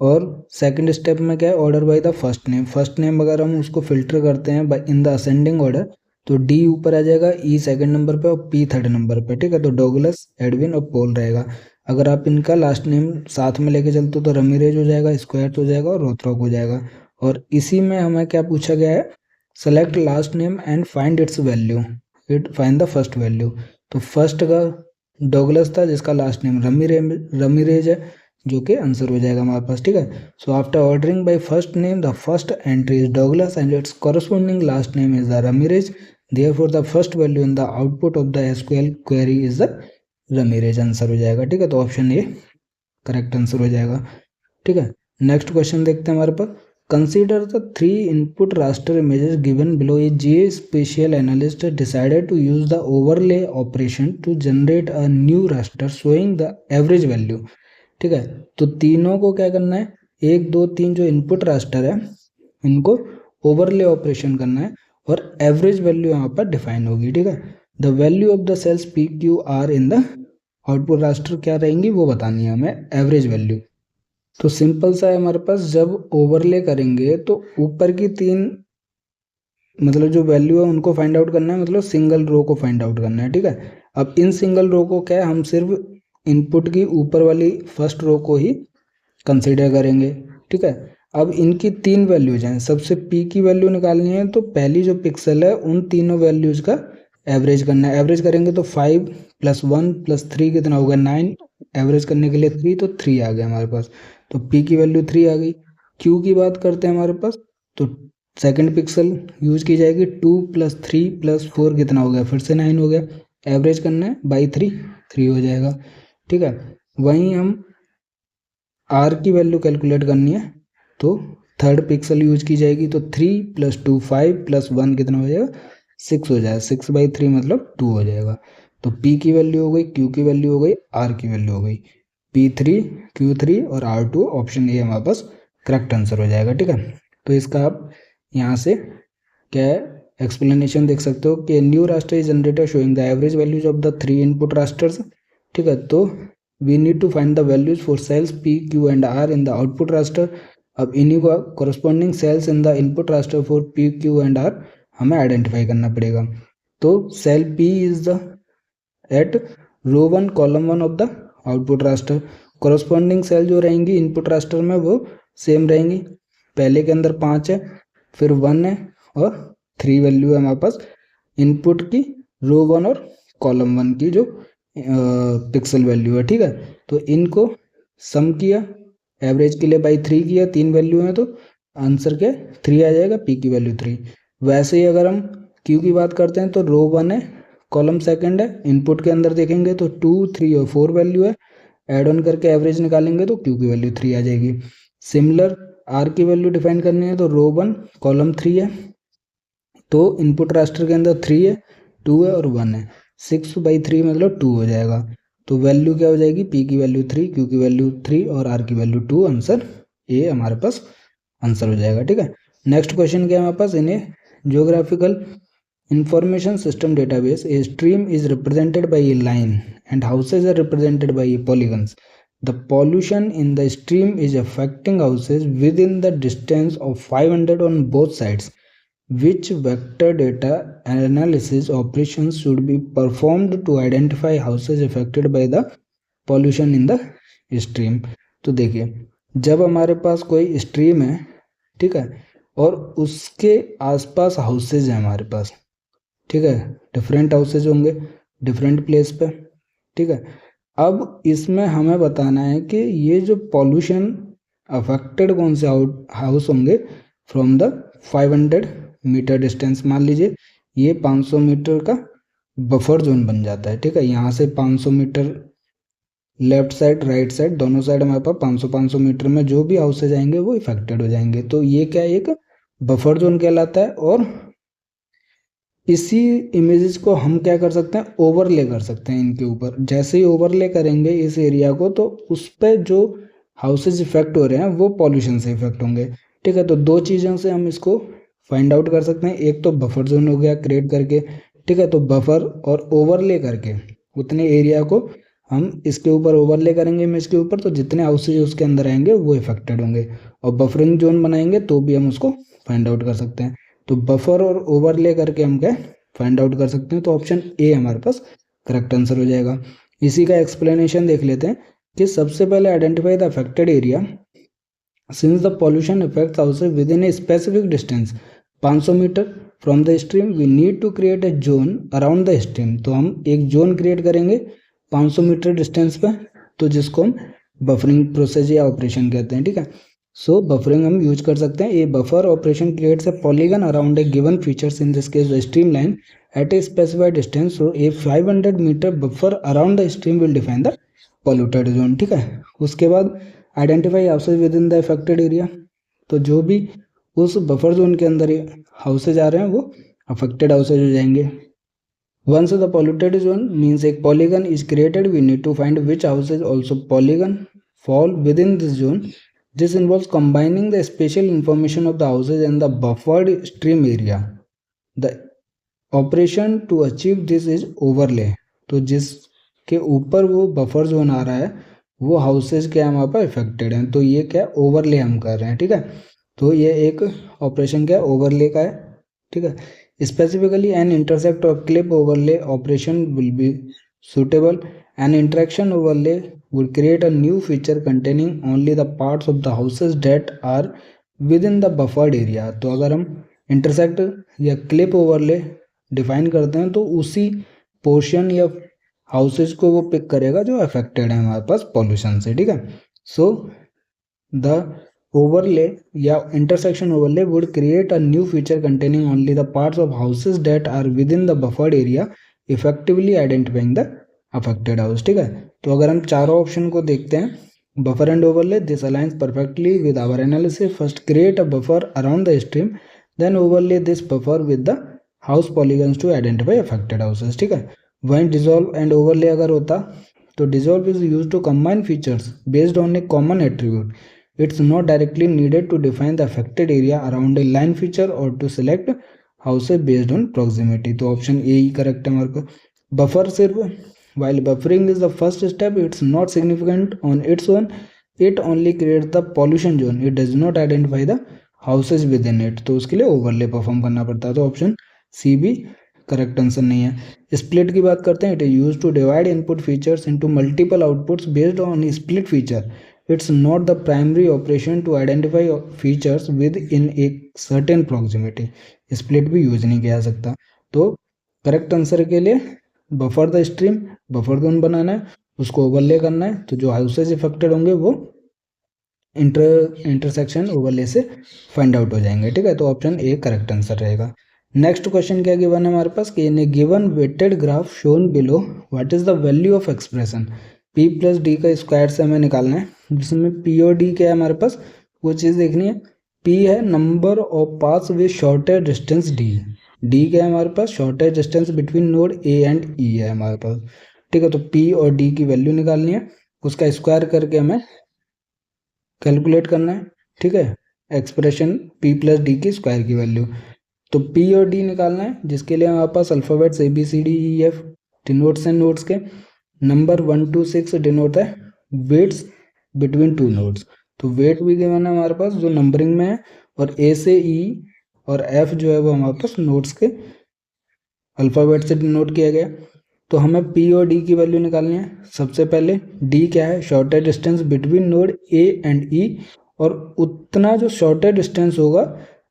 और सेकंड स्टेप में क्या है, order by the first name. First name अगर हम उसको फिल्टर करते हैं इन द असेंडिंग ऑर्डर, तो डी ऊपर आ जाएगा, ई सेकंड नंबर पे और पी थर्ड नंबर पे, ठीक है। तो डॉगलस, एडविन और पॉल रहेगा। अगर आप इनका लास्ट नेम साथ में लेके चलते हो तो रमीरेज हो जाएगा, स्क्वायर हो जाएगा और रोथरॉक हो जाएगा। और इसी में हमें क्या पूछा गया है, select last name and find its value, find the first value. तो फर्स्ट का डॉगलस था जिसका लास्ट नेम रमीरेज है, जो कि आंसर हो जाएगा हमारे पास, ठीक है। So after ordering by first name the first entry is Douglas and its corresponding last name is the Ramirez, therefore the first value in the output of the SQL query is the Ramirez answer हो जाएगा। ठीक है, तो option A correct answer हो जाएगा। ठीक है, next question देखते हैं हमारे पास। Consider the 3 input raster images given below. A geospatial analyst decided to use the overlay operation to generate a new raster showing the average value. ठीक है, तो तीनों को क्या करना है, 1 2 3 जो इनपुट रास्टर है इनको ओवरले ऑपरेशन करना है और एवरेज वैल्यू यहाँ पर डिफाइन होगी। ठीक है, the value of the cells P Q R in the output raster क्या रहेंगी वो बतानी है हमें, एवरेज वैल्यू। तो सिंपल सा है हमारे पास, जब ओवरले करेंगे तो ऊपर की 3 मतलब जो वैल्यू है उनको फाइंड आउट करना है, मतलब सिंगल रो को फाइंड आउट करना है। ठीक है, अब इन सिंगल रो को क्या है, हम सिर्फ इनपुट की ऊपर वाली फर्स्ट रो को ही कंसीडर करेंगे। ठीक है, अब इनकी 3 वैल्यूज हैं, सबसे पी की वैल्यू निकालनी है, तो पहली जो पिक्सल है उन तीनों वैल्यूज का एवरेज करना है। एवरेज करेंगे तो 5 + 1 + 3 कितना होगा 9, एवरेज करने के लिए 3, तो 3 आ गया हमारे पास, तो पी की वैल्यू 3 आ गई। क्यू की बात करते हैं हमारे पास, तो सेकंड पिक्सल यूज की जाएगी, 2 + 3 + 4 कितना हो गया, फिर से 9 हो गया। एवरेज करना है बाई 3, 3 हो जाएगा। ठीक है, वहीं हम आर की वैल्यू कैलकुलेट करनी है, तो थर्ड पिक्सल यूज की जाएगी, तो 3 + 2 5 + 1 कितना हो जाएगा 6 हो जाएगा, 6/3 मतलब 2 हो जाएगा। तो P की वैल्यू हो गई, Q की वैल्यू हो गई, R की वैल्यू हो गई, P3 Q3 और R2, ऑप्शन ए हमारे पास करेक्ट आंसर हो जाएगा। ठीक है, तो इसका आप यहाँ से क्या है एक्सप्लेनेशन देख सकते हो कि new raster is generator showing the average values of the 3 input rasters. ठीक है, तो we need to find the values for cells P Q and R in the output raster. अब इन्हीं को corresponding cells in the input raster for P Q and R हमें identify करना पड़ेगा। तो cell P is the at row 1 column 1 of the output raster. Corresponding cell जो रहेंगी input raster में वो सेम रहेंगी, पहले के अंदर 5 है, फिर 1 है और 3 वैल्यू है हमारे पास इनपुट की रो 1 और कॉलम 1 की जो पिक्सल वैल्यू है। ठीक है, तो इनको सम किया, एवरेज के लिए बाई 3 किया, 3 वैल्यू है तो आंसर के 3 आ जाएगा, P की वैल्यू 3। वैसे ही अगर हम Q की बात करते हैं तो रो 1 है, कॉलम सेकंड है, इनपुट के अंदर देखेंगे तो 2 3 और 4 वैल्यू है, ऐड ऑन करके एवरेज निकालेंगे तो Q की वैल्यू 3 आ जाएगी। सिमिलर R की वैल्यू डिफाइन करनी है, तो रो 1 कॉलम 3 है, तो इनपुट रास्टर के अंदर 3 है, 2 है और 1 है, 6/3 मतलब 2 हो जाएगा। तो वैल्यू क्या हो जाएगी, P की वैल्यू 3, Q की वैल्यू 3 और R की वैल्यू 2, आंसर ए हमारे पास आंसर हो जाएगा। ठीक है, नेक्स्ट क्वेश्चन क्या है हमारे पास, इन्हें geographical information system database, a stream is represented by a line and houses are represented by polygons. The pollution in the stream is affecting houses within the distance of 500 on both sides. Which vector data analysis operations should be performed to identify houses affected by the pollution in the stream? तो देखिए, जब हमारे पास कोई stream है, ठीक है, और उसके आसपास हाउसेज हैं हमारे पास, ठीक है, डिफरेंट हाउसेज होंगे डिफरेंट प्लेस पे। ठीक है, अब इसमें हमें बताना है कि ये जो पॉल्यूशन अफेक्टेड कौन से हाउस होंगे फ्रॉम द 500 मीटर डिस्टेंस। मान लीजिए ये 500 मीटर का बफर जोन बन जाता है। ठीक है, यहाँ से 500 metre left side right side दोनों साइड हमारे पास 500 मीटर में जो भी हाउसेज आएंगे वो इफेक्टेड हो जाएंगे। तो ये क्या एक बफर जोन कहलाता है, और इसी इमेजेस को हम क्या कर सकते हैं, ओवरले कर सकते हैं इनके ऊपर। जैसे ही ओवरले करेंगे इस एरिया को, तो उस पर जो हाउसेज इफेक्ट हो रहे हैं वो पॉल्यूशन से इफेक्ट होंगे। ठीक है, तो 2 चीज़ों से हम इसको फाइंड आउट कर सकते हैं, एक तो बफर जोन हो गया क्रिएट करके, ठीक है, तो बफर और ओवरले करके उतने एरिया को हम इसके ऊपर ओवरले करेंगे इमेज के ऊपर, तो जितने हाउसेज उसके अंदर आएंगे वो इफेक्टेड होंगे, और बफरिंग जोन बनाएंगे तो भी हम उसको फाइंड आउट कर सकते हैं। तो बफर और ओवरले करके हम क्या फाइंड आउट कर सकते हैं, तो ऑप्शन ए हमारे पास करेक्ट आंसर हो जाएगा। इसी का एक्सप्लेनेशन देख लेते हैं कि सबसे पहले identify the affected area since the pollution affects houses within a specific distance 500 metre from the stream, we need to create a zone around the stream. तो हम एक जोन क्रिएट करेंगे 500 मीटर डिस्टेंस पे, तो जिसको हम buffering process या operation कहते हैं। ठीक है, सो बफरिंग हम यूज कर सकते हैं। ए buffer operation creates a polygon around a given features, in this case the stream line at a specified distance. So a 500 meter buffer around the stream will define the polluted zone. ठीक है, उसके बाद identify houses within the affected area. तो जो भी उस buffer zone के अंदर हाउसेज आ रहे हैं वो अफेक्टेड हाउसेज हो जाएंगे। Once the polluted zone means a polygon is created, we need to find which houses also polygon fall within this zone. This involves combining the spatial information of the houses and the buffered stream area. The operation to achieve this is overlay. तो जिसके ऊपर वो buffer zone आ रहा है वो houses क्या हमारे पास affected हैं, तो ये क्या ओवरले हम कर रहे हैं। ठीक है, तो ये एक ऑपरेशन क्या ओवरले का है। ठीक है, स्पेसिफिकली एन इंटरसेक्ट और clip overlay operation will be suitable. N interaction overlay would create a new feature containing only the parts of the houses that are within the buffered area. तो अगर हम intersect या clip overlay define करते हैं तो उसी portion या houses को वो पिक करेगा जो अफेक्टेड है हमारे पास पॉल्यूशन से। ठीक है, सो द ओवरले या intersection overlay would create a new feature containing only the parts of houses that are within the buffered area, effectively identifying the affected house. ठीक है, तो अगर हम चारों ऑप्शन को देखते हैं, buffer and overlay, this aligns perfectly with our analysis. First create a buffer around the stream, then overlay this buffer with the house polygons to identify affected houses. ठीक है, वहीं डिजोल्व एंड ओवरले अगर होता तो dissolve is use to combine features based on a common attribute. It's not directly needed to define the affected area around a line feature और to select houses based on proximity. तो option ए ही correct है हमारे को। Buffer सिर्फ while buffering is the first step, it's not significant on its own. It only creates the pollution zone. It does not identify the houses within it. तो उसके लिए overlay perform करना पड़ता है। तो ऑप्शन सी भी correct answer नहीं है। स्प्लिट की बात करते हैं, it is use to divide input features into multiple outputs based on split feature. It's not the primary operation to identify features within a certain proximity. Split भी use नहीं किया जा सकता। तो करेक्ट आंसर के लिए buffer the stream, buffer zone बनाना है, उसको ओवरले करना है, तो जो हाउसेज इफेक्टेड होंगे वो इंटरसेक्शन ओवरले से फाइंड आउट हो जाएंगे। ठीक है, तो ऑप्शन ए करेक्ट आंसर रहेगा। नेक्स्ट क्वेश्चन क्या गिवन है हमारे पास कि in a given weighted graph shown below what is the value of expression. P plus D का स्क्वायर से हमें निकालना है, जिसमें पी और डी क्या है हमारे पास वो चीज़ देखनी है। पी है number of paths with shortest distance D. D क्या है हमारे पास shortest distance between node A and E है हमारे पास। ठीक है, तो पी और डी की वैल्यू निकालनी है, उसका स्क्वायर करके हमें कैलकुलेट करना है। ठीक है, एक्सप्रेशन पी प्लस डी की स्क्वायर की वैल्यू। तो पी और डी निकालना है, जिसके लिए हमारे पास alphabets A B C D E F denotes हैं नोड्स के। नंबर 1 to 6 डिनोट है वेट्स बिटवीन टू नोड्स। तो वेट भी गिवन है हमारे पास जो नंबरिंग में है, और ए से ई और एफ जो है वो हमारे पास नोड्स के अल्फ़ाबेट से डिनोट किया गया। तो हमें पी और डी की वैल्यू निकालनी है। सबसे पहले डी क्या है shortest distance between node A and E, और उतना जो शॉर्टेस्ट डिस्टेंस होगा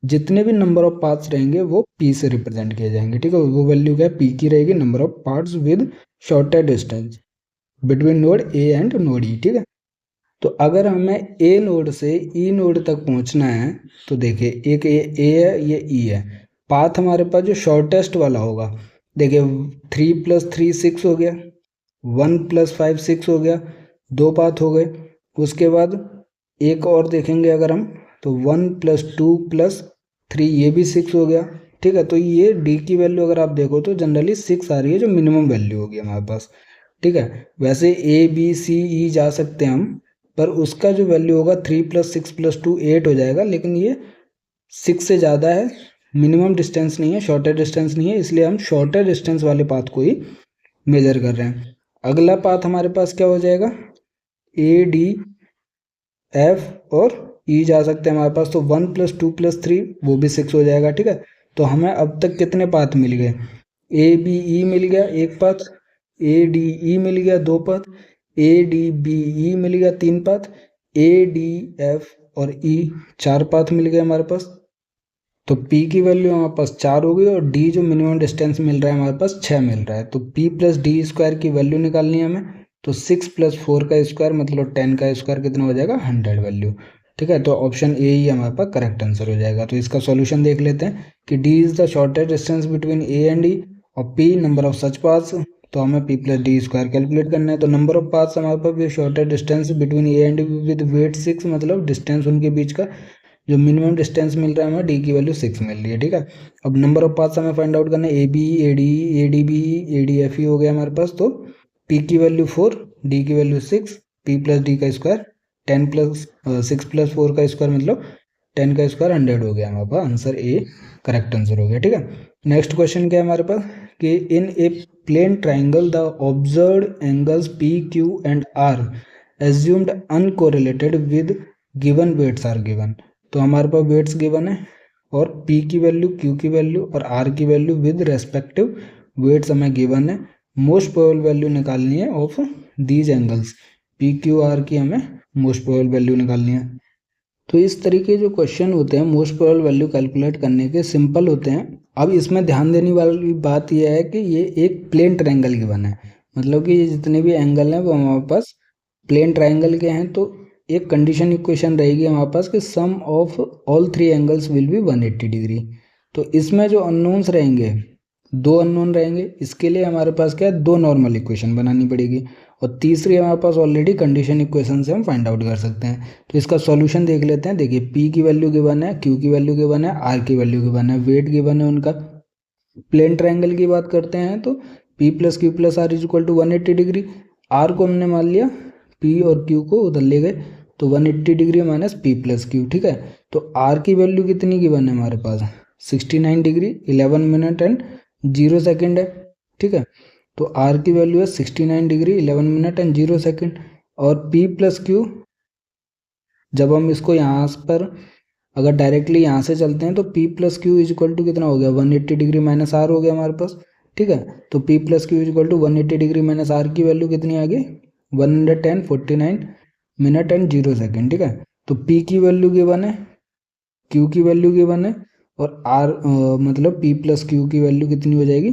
जितने भी नंबर ऑफ पार्ट्स रहेंगे वो पी से रिप्रेजेंट किए जाएंगे। ठीक है, वो वैल्यू क्या है पी की रहेगी, number of parts with shortest distance between node A and node E. ठीक है, तो अगर हमें ए नोड से ई नोड तक पहुंचना है तो देखिए एक ए है ये ई है, पाथ हमारे पास जो शॉर्टेस्ट वाला होगा, देखिए 3 + 3 6 हो गया, 1 + 5 6 हो गया, 2 पाथ हो गए। उसके बाद एक और देखेंगे अगर हम तो 1 + 2 + 3 ये भी 6 हो गया। ठीक है, तो ये डी की वैल्यू अगर आप देखो तो जनरली 6 आ रही है जो मिनिमम वैल्यू होगी हमारे पास। ठीक है, वैसे ए बी सी ई जा सकते हैं हम, पर उसका जो वैल्यू होगा 3 + 6 + 2 8 हो जाएगा, लेकिन ये 6 से ज़्यादा है, मिनिमम डिस्टेंस नहीं है, शॉर्टेस्ट डिस्टेंस नहीं है, इसलिए हम शॉर्टेस्ट डिस्टेंस वाले पाथ को ही मेजर कर रहे हैं। अगला पाथ हमारे पास क्या हो जाएगा ए डी एफ और ई जा सकते हैं हमारे पास, तो 1 + 2 + 3 वो भी 6 हो जाएगा। ठीक है, तो हमें अब तक कितने पाथ मिल गए, ए बी ई मिल गया एक पाथ, ए डी ई मिल गया 2 path, A D B E मिल गया 3 पाथ, ए डी एफ और ई 4 पाथ मिल गए हमारे पास। तो P की वैल्यू हमारे पास 4 हो गई, और D जो मिनिमम डिस्टेंस मिल रहा है हमारे पास 6 मिल रहा है। तो P + D स्क्वायर की वैल्यू निकालनी है हमें, तो 6 + 4 का स्क्वायर मतलब 10 का स्क्वायर कितना हो जाएगा 100 वैल्यू। ठीक है, तो ऑप्शन ए ही हमारे पास करेक्ट आंसर हो जाएगा। तो इसका सॉल्यूशन देख लेते हैं कि D is the shortest distance between A and E और P number of such paths, तो हमें P plus D square calculate करना है। तो नंबर ऑफ पाथ्स हमारे पास भी shortest distance between A and B with weight 6, मतलब डिस्टेंस उनके बीच का जो मिनिमम डिस्टेंस मिल रहा है हमें डी की वैल्यू 6 मिल रही है। ठीक है, अब नंबर ऑफ पाथ्स हमें फाइंड आउट करना है, A B A D A D B A D F E हो गया हमारे पास। तो पी की वैल्यू 4, डी की वैल्यू 6, पी प्लस डी का स्क्वायर 10 प्लस 6 प्लस 4 का स्क्वायर मतलब 10 का स्क्वायर 100 हो गया हमारे पास। आंसर ए करेक्ट आंसर हो गया। ठीक है, नेक्स्ट क्वेश्चन क्या है हमारे पास कि in a plane triangle the observed angles P Q and R assumed uncorrelated with given weights are given. तो हमारे पास वेट्स गिवन है और पी की वैल्यू, क्यू की वैल्यू और आर की वैल्यू विद रेस्पेक्टिव वेट्स हमें गिवन है। मोस्ट प्रोबेबल वैल्यू निकालनी है of these angles, P Q R की हमें मोस्ट प्रोबेबल वैल्यू निकालनी है। तो इस तरीके जो क्वेश्चन होते हैं मोस्ट प्रोबेबल वैल्यू कैलकुलेट करने के सिंपल होते हैं। अब इसमें ध्यान देने वाली बात यह है कि ये एक प्लेन ट्रायंगल गिवन है, मतलब कि ये जितने भी एंगल हैं वो हमारे पास प्लेन ट्रायंगल के हैं। तो एक कंडीशन इक्वेशन रहेगी हमारे पास कि sum of all three angles will be 180 degree. तो इसमें जो अननोन्स रहेंगे, दो अननोन रहेंगे, इसके लिए हमारे पास क्या है, दो नॉर्मल इक्वेशन बनानी पड़ेगी और तीसरी हमारे पास ऑलरेडी कंडीशन इक्वेशन से हम फाइंड आउट कर सकते हैं। तो इसका सॉल्यूशन देख लेते हैं। देखिए, पी की वैल्यू गिवन है, क्यू की वैल्यू गिवन है, आर की वैल्यू गिवन है, वेट गिवन है उनका। प्लेन ट्रायंगल की बात करते हैं तो P plus Q plus R is equal to 180 degree. R को हमने मान लिया, पी और क्यू को उधर ले गए तो 180 degree minus P plus Q. ठीक है, तो आर की वैल्यू कितनी गिवन है हमारे पास, 69 डिग्री 11 मिनट एंड 0 सेकेंड है। ठीक है, तो आर की वैल्यू है 69 डिग्री 11 मिनट एंड 0 सेकेंड। और पी प्लस क्यू, जब हम इसको यहाँ पर अगर डायरेक्टली यहाँ से चलते हैं तो P plus Q is equal to कितना हो गया, 180 डिग्री माइनस आर हो गया हमारे पास। ठीक है, तो P plus Q is equal to 180 degree minus R की वैल्यू कितनी आ गई, 110 49 मिनट एंड 0 सेकेंड। ठीक है, तो पी की वैल्यू गिवन है, क्यू की वैल्यू गिवन है और आर मतलब पी प्लस क्यू की वैल्यू कितनी हो जाएगी,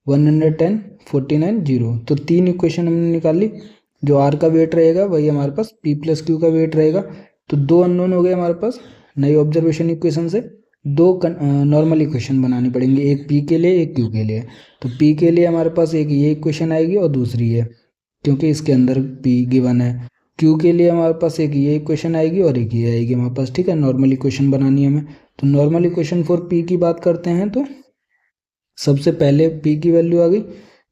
110 49 0। तो तीन इक्वेशन हमने निकाली। जो आर का वेट रहेगा वही हमारे पास पी प्लस क्यू का वेट रहेगा। तो दो अननोन हो गए हमारे पास। नई ऑब्जर्वेशन इक्वेशन से दो नॉर्मल इक्वेशन बनानी पड़ेंगी, एक पी के लिए एक क्यू के लिए। तो पी के लिए हमारे पास एक ये इक्वेशन आएगी और दूसरी है, क्योंकि इसके अंदर पी गिवन है। क्यू के लिए हमारे पास एक ये इक्वेशन आएगी और एक ये आएगी हमारे पास। ठीक है, नॉर्मल इक्वेशन बनानी है हमें। तो नॉर्मल इक्वेशन फॉर पी की बात करते हैं तो सबसे पहले पी की वैल्यू आ गई।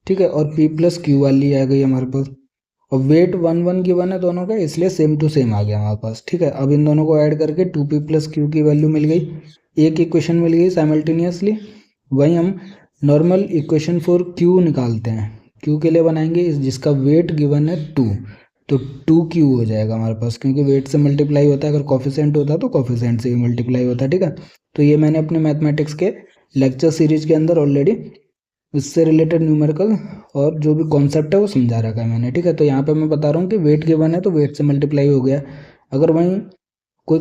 ठीक है, और पी प्लस क्यू वाली आ गई हमारे पास और वेट 1 1 गिवन है दोनों का, इसलिए सेम टू सेम आ गया हमारे पास। ठीक है, अब इन दोनों को ऐड करके 2p प्लस क्यू की वैल्यू मिल गई, एक इक्वेशन मिल गई साइमल्टेनियसली। वहीं हम नॉर्मल इक्वेशन फॉर क्यू निकालते हैं। क्यू के लिए बनाएंगे जिसका वेट गिवन है 2, तो 2q हो जाएगा हमारे पास, क्योंकि वेट से मल्टीप्लाई होता है, अगर कॉफिशेंट होता तो कॉफिशेंट से ही मल्टीप्लाई होता है। ठीक है, तो ये मैंने अपने मैथमेटिक्स के लेक्चर सीरीज के अंदर ऑलरेडी इससे रिलेटेड न्यूमेरिकल और जो भी कॉन्सेप्ट है वो समझा रखा है मैंने। ठीक है, तो यहाँ पे मैं बता रहा हूँ कि वेट गिवन है तो वेट से मल्टीप्लाई हो गया। अगर वहीं कोई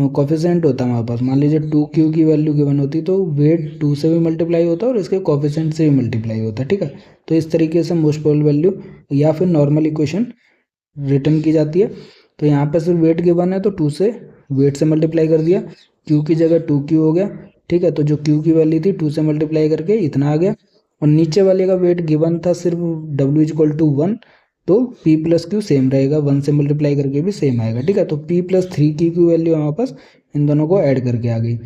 कॉफिशेंट होता हमारे पास, मान लीजिए 2q की वैल्यू गिवन होती तो वेट 2 से भी मल्टीप्लाई होता और इसके कॉफिशेंट से भी मल्टीप्लाई होता। ठीक है, तो इस तरीके से मोस्ट प्रोबेबल वैल्यू या फिर नॉर्मल इक्वेशन रिटर्न की जाती है। तो यहाँ पे सिर्फ वेट गिवन है तो 2 से वेट से मल्टीप्लाई कर दिया, क्यू की जगह 2q हो गया। ठीक है, तो जो क्यू की वैल्यू थी 2 से मल्टीप्लाई करके इतना आ गया और नीचे वाले का वेट गिवन था सिर्फ w इज इक्वल टू 1, तो p प्लस क्यू सेम रहेगा, 1 से मल्टीप्लाई करके भी सेम आएगा। ठीक है, तो p प्लस 3q की वैल्यू हमारे पास इन दोनों को ऐड करके आ गई।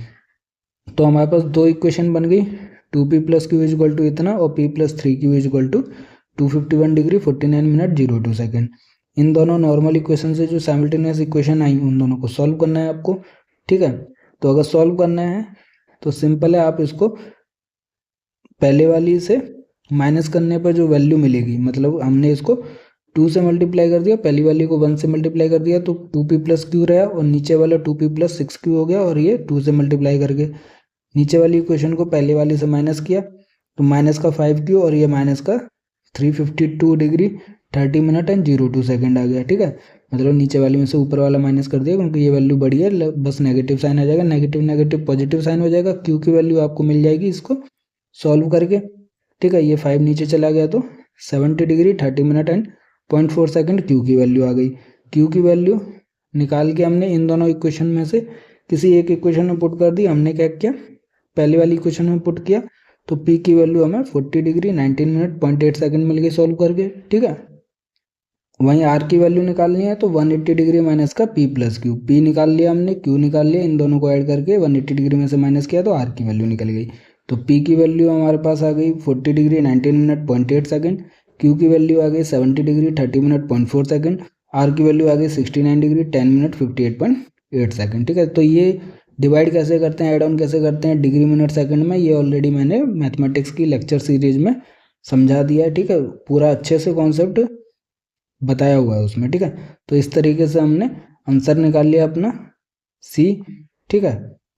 तो हमारे पास दो इक्वेशन बन गई, 2p plus Q is equal to इतना और p plus 3q is equal to 251 degree 49 minute 02 second. इन दोनों नॉर्मल इक्वेशन से जो साइमल्टेनियस इक्वेशन आई उन दोनों को सॉल्व करना है आपको। ठीक है, तो अगर सॉल्व करना है तो सिंपल है, आप इसको पहले वाली से माइनस करने पर जो वैल्यू मिलेगी, मतलब हमने इसको 2 से मल्टीप्लाई कर दिया, पहली वाली को 1 से मल्टीप्लाई कर दिया तो 2p प्लस क्यू रहा और नीचे वाला 2p प्लस 6q हो गया और ये 2 से मल्टीप्लाई करके नीचे वाली इक्वेशन को पहले वाली से माइनस किया तो माइनस का 5q और ये माइनस का 352 डिग्री 30 मिनट एंड 02 सेकेंड आ गया। ठीक है, मतलब नीचे वाली में से ऊपर वाला माइनस कर दिया क्योंकि ये वैल्यू बड़ी है, बस नेगेटिव साइन आ जाएगा, नेगेटिव नेगेटिव पॉजिटिव साइन हो जाएगा। क्यू की वैल्यू आपको मिल जाएगी इसको सॉल्व करके। ठीक है, ये 5 नीचे चला गया तो 70 degree 30 minute and 0.4 second Q की वैल्यू आ गई। क्यू की वैल्यू निकाल के हमने इन दोनों इक्वेशन में से किसी एक इक्वेशन में पुट कर दी। हमने क्या किया, पहले वाली इक्वेशन में पुट किया तो पी की वैल्यू हमें 40 डिग्री 19 मिनट 0.8 सेकंड मिल गई सॉल्व करके, ठीक है। वहीं आर की वैल्यू निकालनी है तो 180 डिग्री माइनस का पी प्लस क्यू, पी निकाल लिया हमने, क्यू निकाल लिया, इन दोनों को ऐड करके 180 डिग्री में से माइनस किया तो आर की वैल्यू निकल गई। तो पी की वैल्यू हमारे पास आ गई 40 डिग्री 19 मिनट 0.8 सेकंड, क्यू की वैल्यू आ गई 70 डिग्री 30 मिनट 0.4 सेकंड, आर की वैल्यू आ गई 69 डिग्री 10 मिनट 58.8 सेकंड, ठीक है। तो ये डिवाइड कैसे करते हैं, एड ऑन कैसे करते हैं डिग्री मिनट सेकंड में, ये ऑलरेडी मैंने मैथमेटिक्स की लेक्चर सीरीज में समझा दिया है, ठीक है। पूरा अच्छे से कॉन्सेप्ट बताया हुआ है उसमें, ठीक है। तो इस तरीके से हमने आंसर निकाल लिया अपना सी, ठीक है।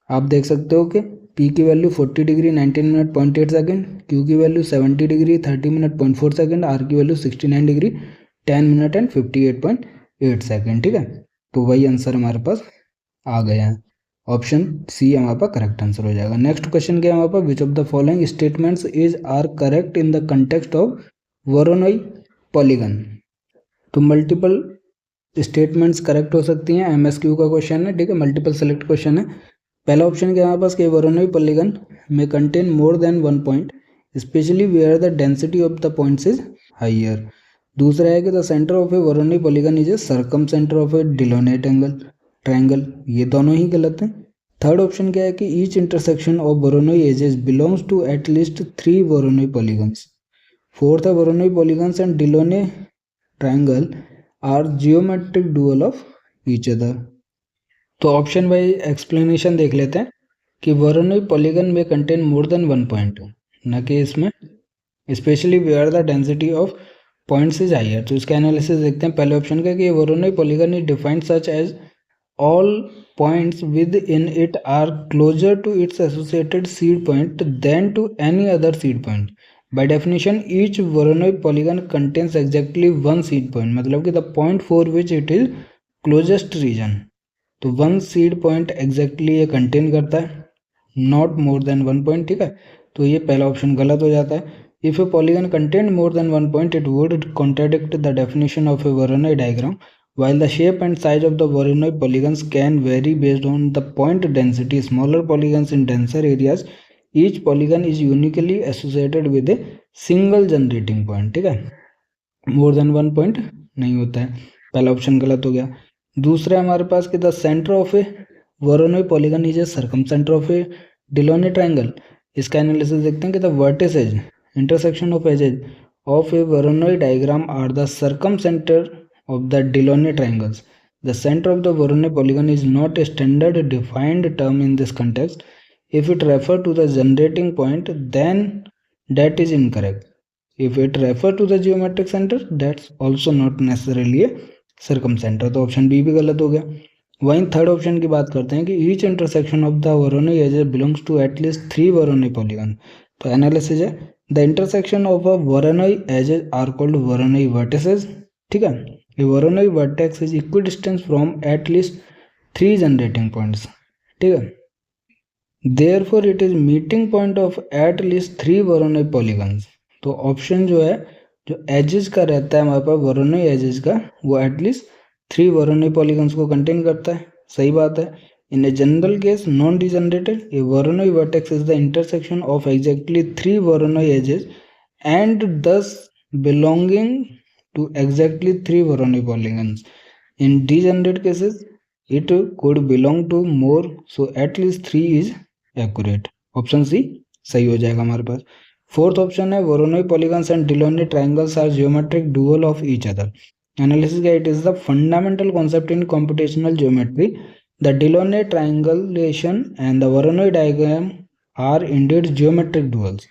आप देख सकते हो कि पी की value 40 degree 19 minute 0.8 second, Q की value 70 degree 30 minute 0.4 second, R की value 69 degree 10 minute and 58.8 second, ठीक है। तो वही आंसर हमारे पास आ गया है, ऑप्शन सी हमारे पास करेक्ट आंसर हो जाएगा। नेक्स्ट क्वेश्चन क्या है हमारे पास, which of the following statements is are correct in the context of Voronoi polygon. तो मल्टीपल स्टेटमेंट्स करेक्ट हो सकती हैं, एमएसक्यू का क्वेश्चन है, ठीक है, मल्टीपल सेलेक्ट क्वेश्चन है। पहला ऑप्शन क्या है हमारे पास कि वोरोनोई पॉलीगन में contain more than one point specially where the density of the points is higher. दूसरा है कि the centre of a Voronoi polygon is a circumcentre of a Delaunay triangle, ये दोनों ही गलत हैं। थर्ड ऑप्शन क्या है कि each intersection of Voronoi edges belongs to at least 3 Voronoi polygons. Fourth है Voronoi polygons and Delaunay triangle are geometric dual of each other. तो option wise explanation देख लेते हैं कि वोरोनोई पॉलीगन में contain more than one point, न कि इसमें specially where the density of points is higher. तो इसका एनालिसिस देखते हैं। पहले ऑप्शन का कि Voronoi polygon is defined such as all points within it are closer to its associated seed point than to any other seed point. By definition, each Voronoi polygon contains exactly one seed point, मतलब कि the point for which it is closest region. तो one seed point exactly ये contain करता है, not more than one point, ठीक है। तो ये पहला ऑप्शन गलत हो जाता है। If a polygon contained more than one point, it would contradict the definition of a Voronoi diagram. While the shape and size of the Voronoi polygons can vary based on the point density, smaller polygons in denser areas, each polygon is uniquely associated with a single generating point, ठीक है। मोर than one point नहीं होता है, पहला option गलत हो गया। दूसरा हमारे पास कि the centre of a Voronoi polygon is a circumcentre of a Delaunay triangle. इसका एनालिसिस देखते हैं कि the vertices intersection of edges of a Voronoi diagram are the circumcentre of the Delaunay triangles. The center of the Voronoi polygon is not a standard defined term in this context. If it refers to the generating point, then that is incorrect. If it refers to the geometric center, that's also not necessarily a circumcenter. तो option B भी गलत हो गया। वहीं third option की बात करते हैं कि each intersection of the Voronoi edges belongs to at least 3 Voronoi polygon. तो एनालिसिस है the intersection of a Voronoi edges are called Voronoi vertices, ठीक है। A Voronoi vertex is equidistant from at least 3 generating points, ठीक है। Therefore, it is meeting point of at least 3 Voronoi polygons. तो option जो है जो edges का रहता है हमारे पास Voronoi एजेस का, वो एटलीस्ट 3 Voronoi polygons को कंटेन करता है, सही बात है। In a general case, non-degenerated, a Voronoi vertex is the intersection of exactly 3 Voronoi edges and thus belonging to exactly 3 Voronoi polygons. In degenerate cases, it could belong to more, so at least 3 is accurate. Option C सही हो जाएगा हमारे पास। Fourth option है Voronoi polygons and Delaunay triangles are geometric dual of each other. Analysis का it is the fundamental concept in computational geometry. The Delaunay triangulation and the Voronoi diagram are indeed geometric duals.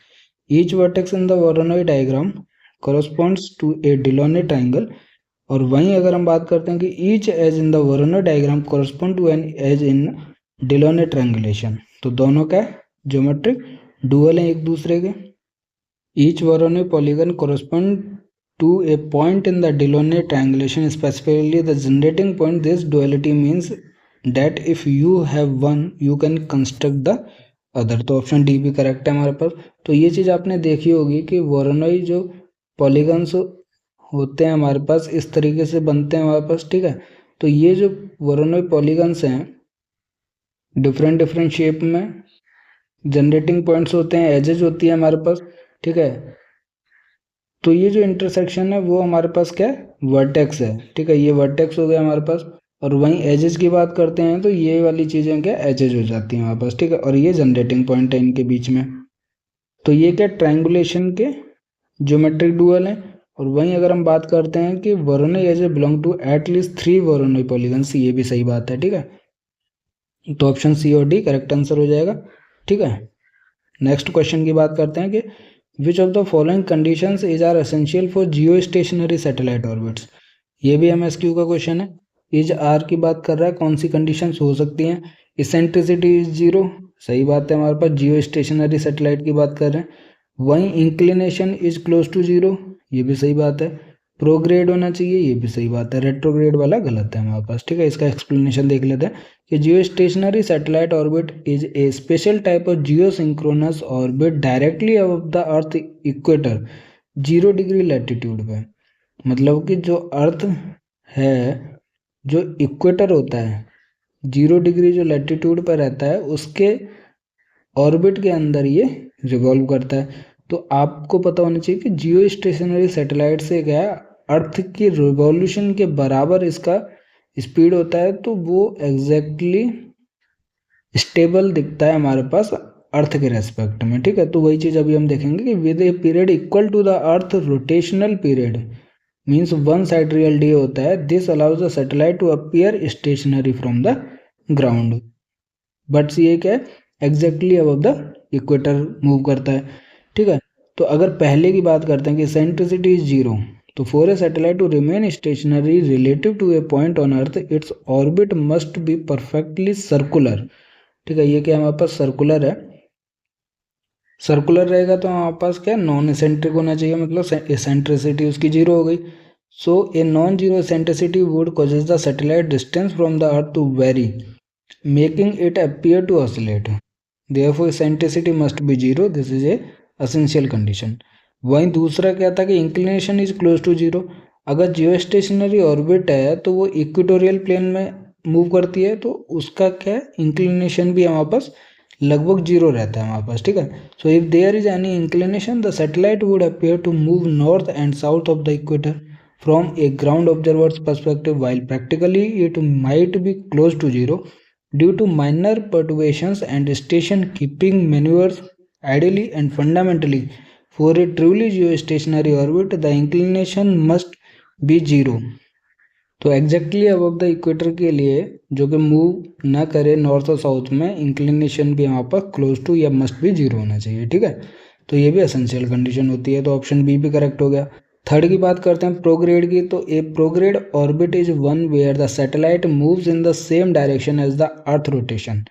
Each vertex in the Voronoi diagram corresponds to a Delaunay triangle. और वहीं अगर हम बात करते हैं कि each edge in the Voronoi diagram correspond to an edge in Delaunay triangulation, तो दोनों का ज्योमेट्रिक डुअल है एक दूसरे के। Each Voronoi polygon correspond to a point in the Delaunay triangulation, specifically the generating point. This duality means that if you have one, you can construct the other. तो option D भी correct है हमारे पास। तो ये चीज़ आपने देखी होगी कि वोरोनोई जो पॉलीगन्स होते हैं हमारे पास इस तरीके से बनते हैं हमारे पास, ठीक है। तो ये जो वोरोनोई पॉलीगन्स हैं डिफरेंट शेप में, जनरेटिंग पॉइंट्स होते हैं, एजेस होती है हमारे पास, ठीक है। तो ये जो इंटरसेक्शन है वो हमारे पास क्या है, वर्टेक्स है, ठीक है। ये वर्टेक्स हो गया हमारे पास। और वहीं एजेस की बात करते हैं तो ये वाली चीज़ें क्या एजेस हो जाती हैं हमारे पास, ठीक है। और ये जनरेटिंग पॉइंट है इनके बीच में। तो ये क्या ट्रायंगुलेशन के ज्योमेट्रिक डुअल है। और वहीं अगर हम बात करते हैं कि Voronoi edges belong to at least 3 Voronoi polygons, ये भी सही बात है, ठीक है। तो ऑप्शन सी और डी करेक्ट आंसर हो जाएगा, ठीक है। नेक्स्ट क्वेश्चन की बात करते हैं कि which of the following conditions is are essential for geostationary satellite orbits. ये भी एमएसक्यू का क्वेश्चन है। इज आर की बात कर रहा है, कौन सी कंडीशंस हो सकती हैं। इसेंट्रिसिटी इज जीरो, सही बात है हमारे पास, जियो स्टेशनरी सैटेलाइट की बात कर रहे हैं। वहीं inclination is close to zero, ये भी सही बात है। प्रोग्रेड होना चाहिए, ये भी सही बात है। रेट्रोग्रेड वाला गलत है हमारे पास, ठीक है। इसका एक्सप्लेनेशन देख लेते हैं कि जियो stationery satellite orbit is a special type of Jio synchronous orbit directly above the earth equator 0 degree latitude पे। मतलब कि जो अर्थ है, जो इक्वेटर होता है 0 डिग्री जो लैटिट्यूड पर रहता है, उसके ऑर्बिट के अंदर ये रिवॉल्व करता है। तो आपको पता होना चाहिए कि जियो स्टेशनरी सैटेलाइट से क्या है, अर्थ की रिवॉल्यूशन के बराबर इसका स्पीड होता है। तो वो एग्जैक्टली स्टेबल दिखता है हमारे पास अर्थ के रेस्पेक्ट में, ठीक है। तो वही चीज़ अभी हम देखेंगे कि with a period equal to the earth rotational period means 1 sidereal day होता है। This allows the satellite to appear stationary from the ground. But ये क्या है, exactly above the equator move करता है, ठीक है। तो अगर पहले की बात करते हैं कि सेंट्रिसिटी इज जीरो, तो for a satellite to remain stationary relative to a point on earth its orbit must be perfectly circular, ठीक है। ये क्या हमारे पास सर्कुलर है। सर्कुलर रहेगा तो हमारे पास क्या नॉन एसेंट्रिक होना चाहिए, मतलब एसेंट्रिसिटी उसकी जीरो हो गई। So a non zero eccentricity would causes the satellite distance from the earth to vary, making it appear to oscillate. Therefore, eccentricity must be zero. This is a essential condition. वहीं दूसरा क्या था कि inclination is close to zero. अगर जियो stationery orbit है तो वो equatorial plane में मूव करती है, तो उसका क्या है इंक्लिनेशन भी हमारे पास लगभग जीरो रहता है हमारे पास, ठीक है। So if there is any inclination the satellite would appear to move north and south of the equator from a ground observer's perspective, while practically it might be close to zero due to minor perturbations and station keeping maneuvers. Ideally and fundamentally, for a truly geostationary orbit the inclination must be zero. तो exactly above the equator के लिए जो कि move ना करे north और south में, inclination भी यहाँ पर क्लोज टू या मस्ट भी जीरो होना चाहिए, ठीक है। तो ये भी एसेंशियल कंडीशन होती है। तो ऑप्शन बी भी करेक्ट हो गया। थर्ड की बात करते हैं प्रोग्रेड की। तो a prograde orbit is one where the satellite moves in the same direction as the earth rotation.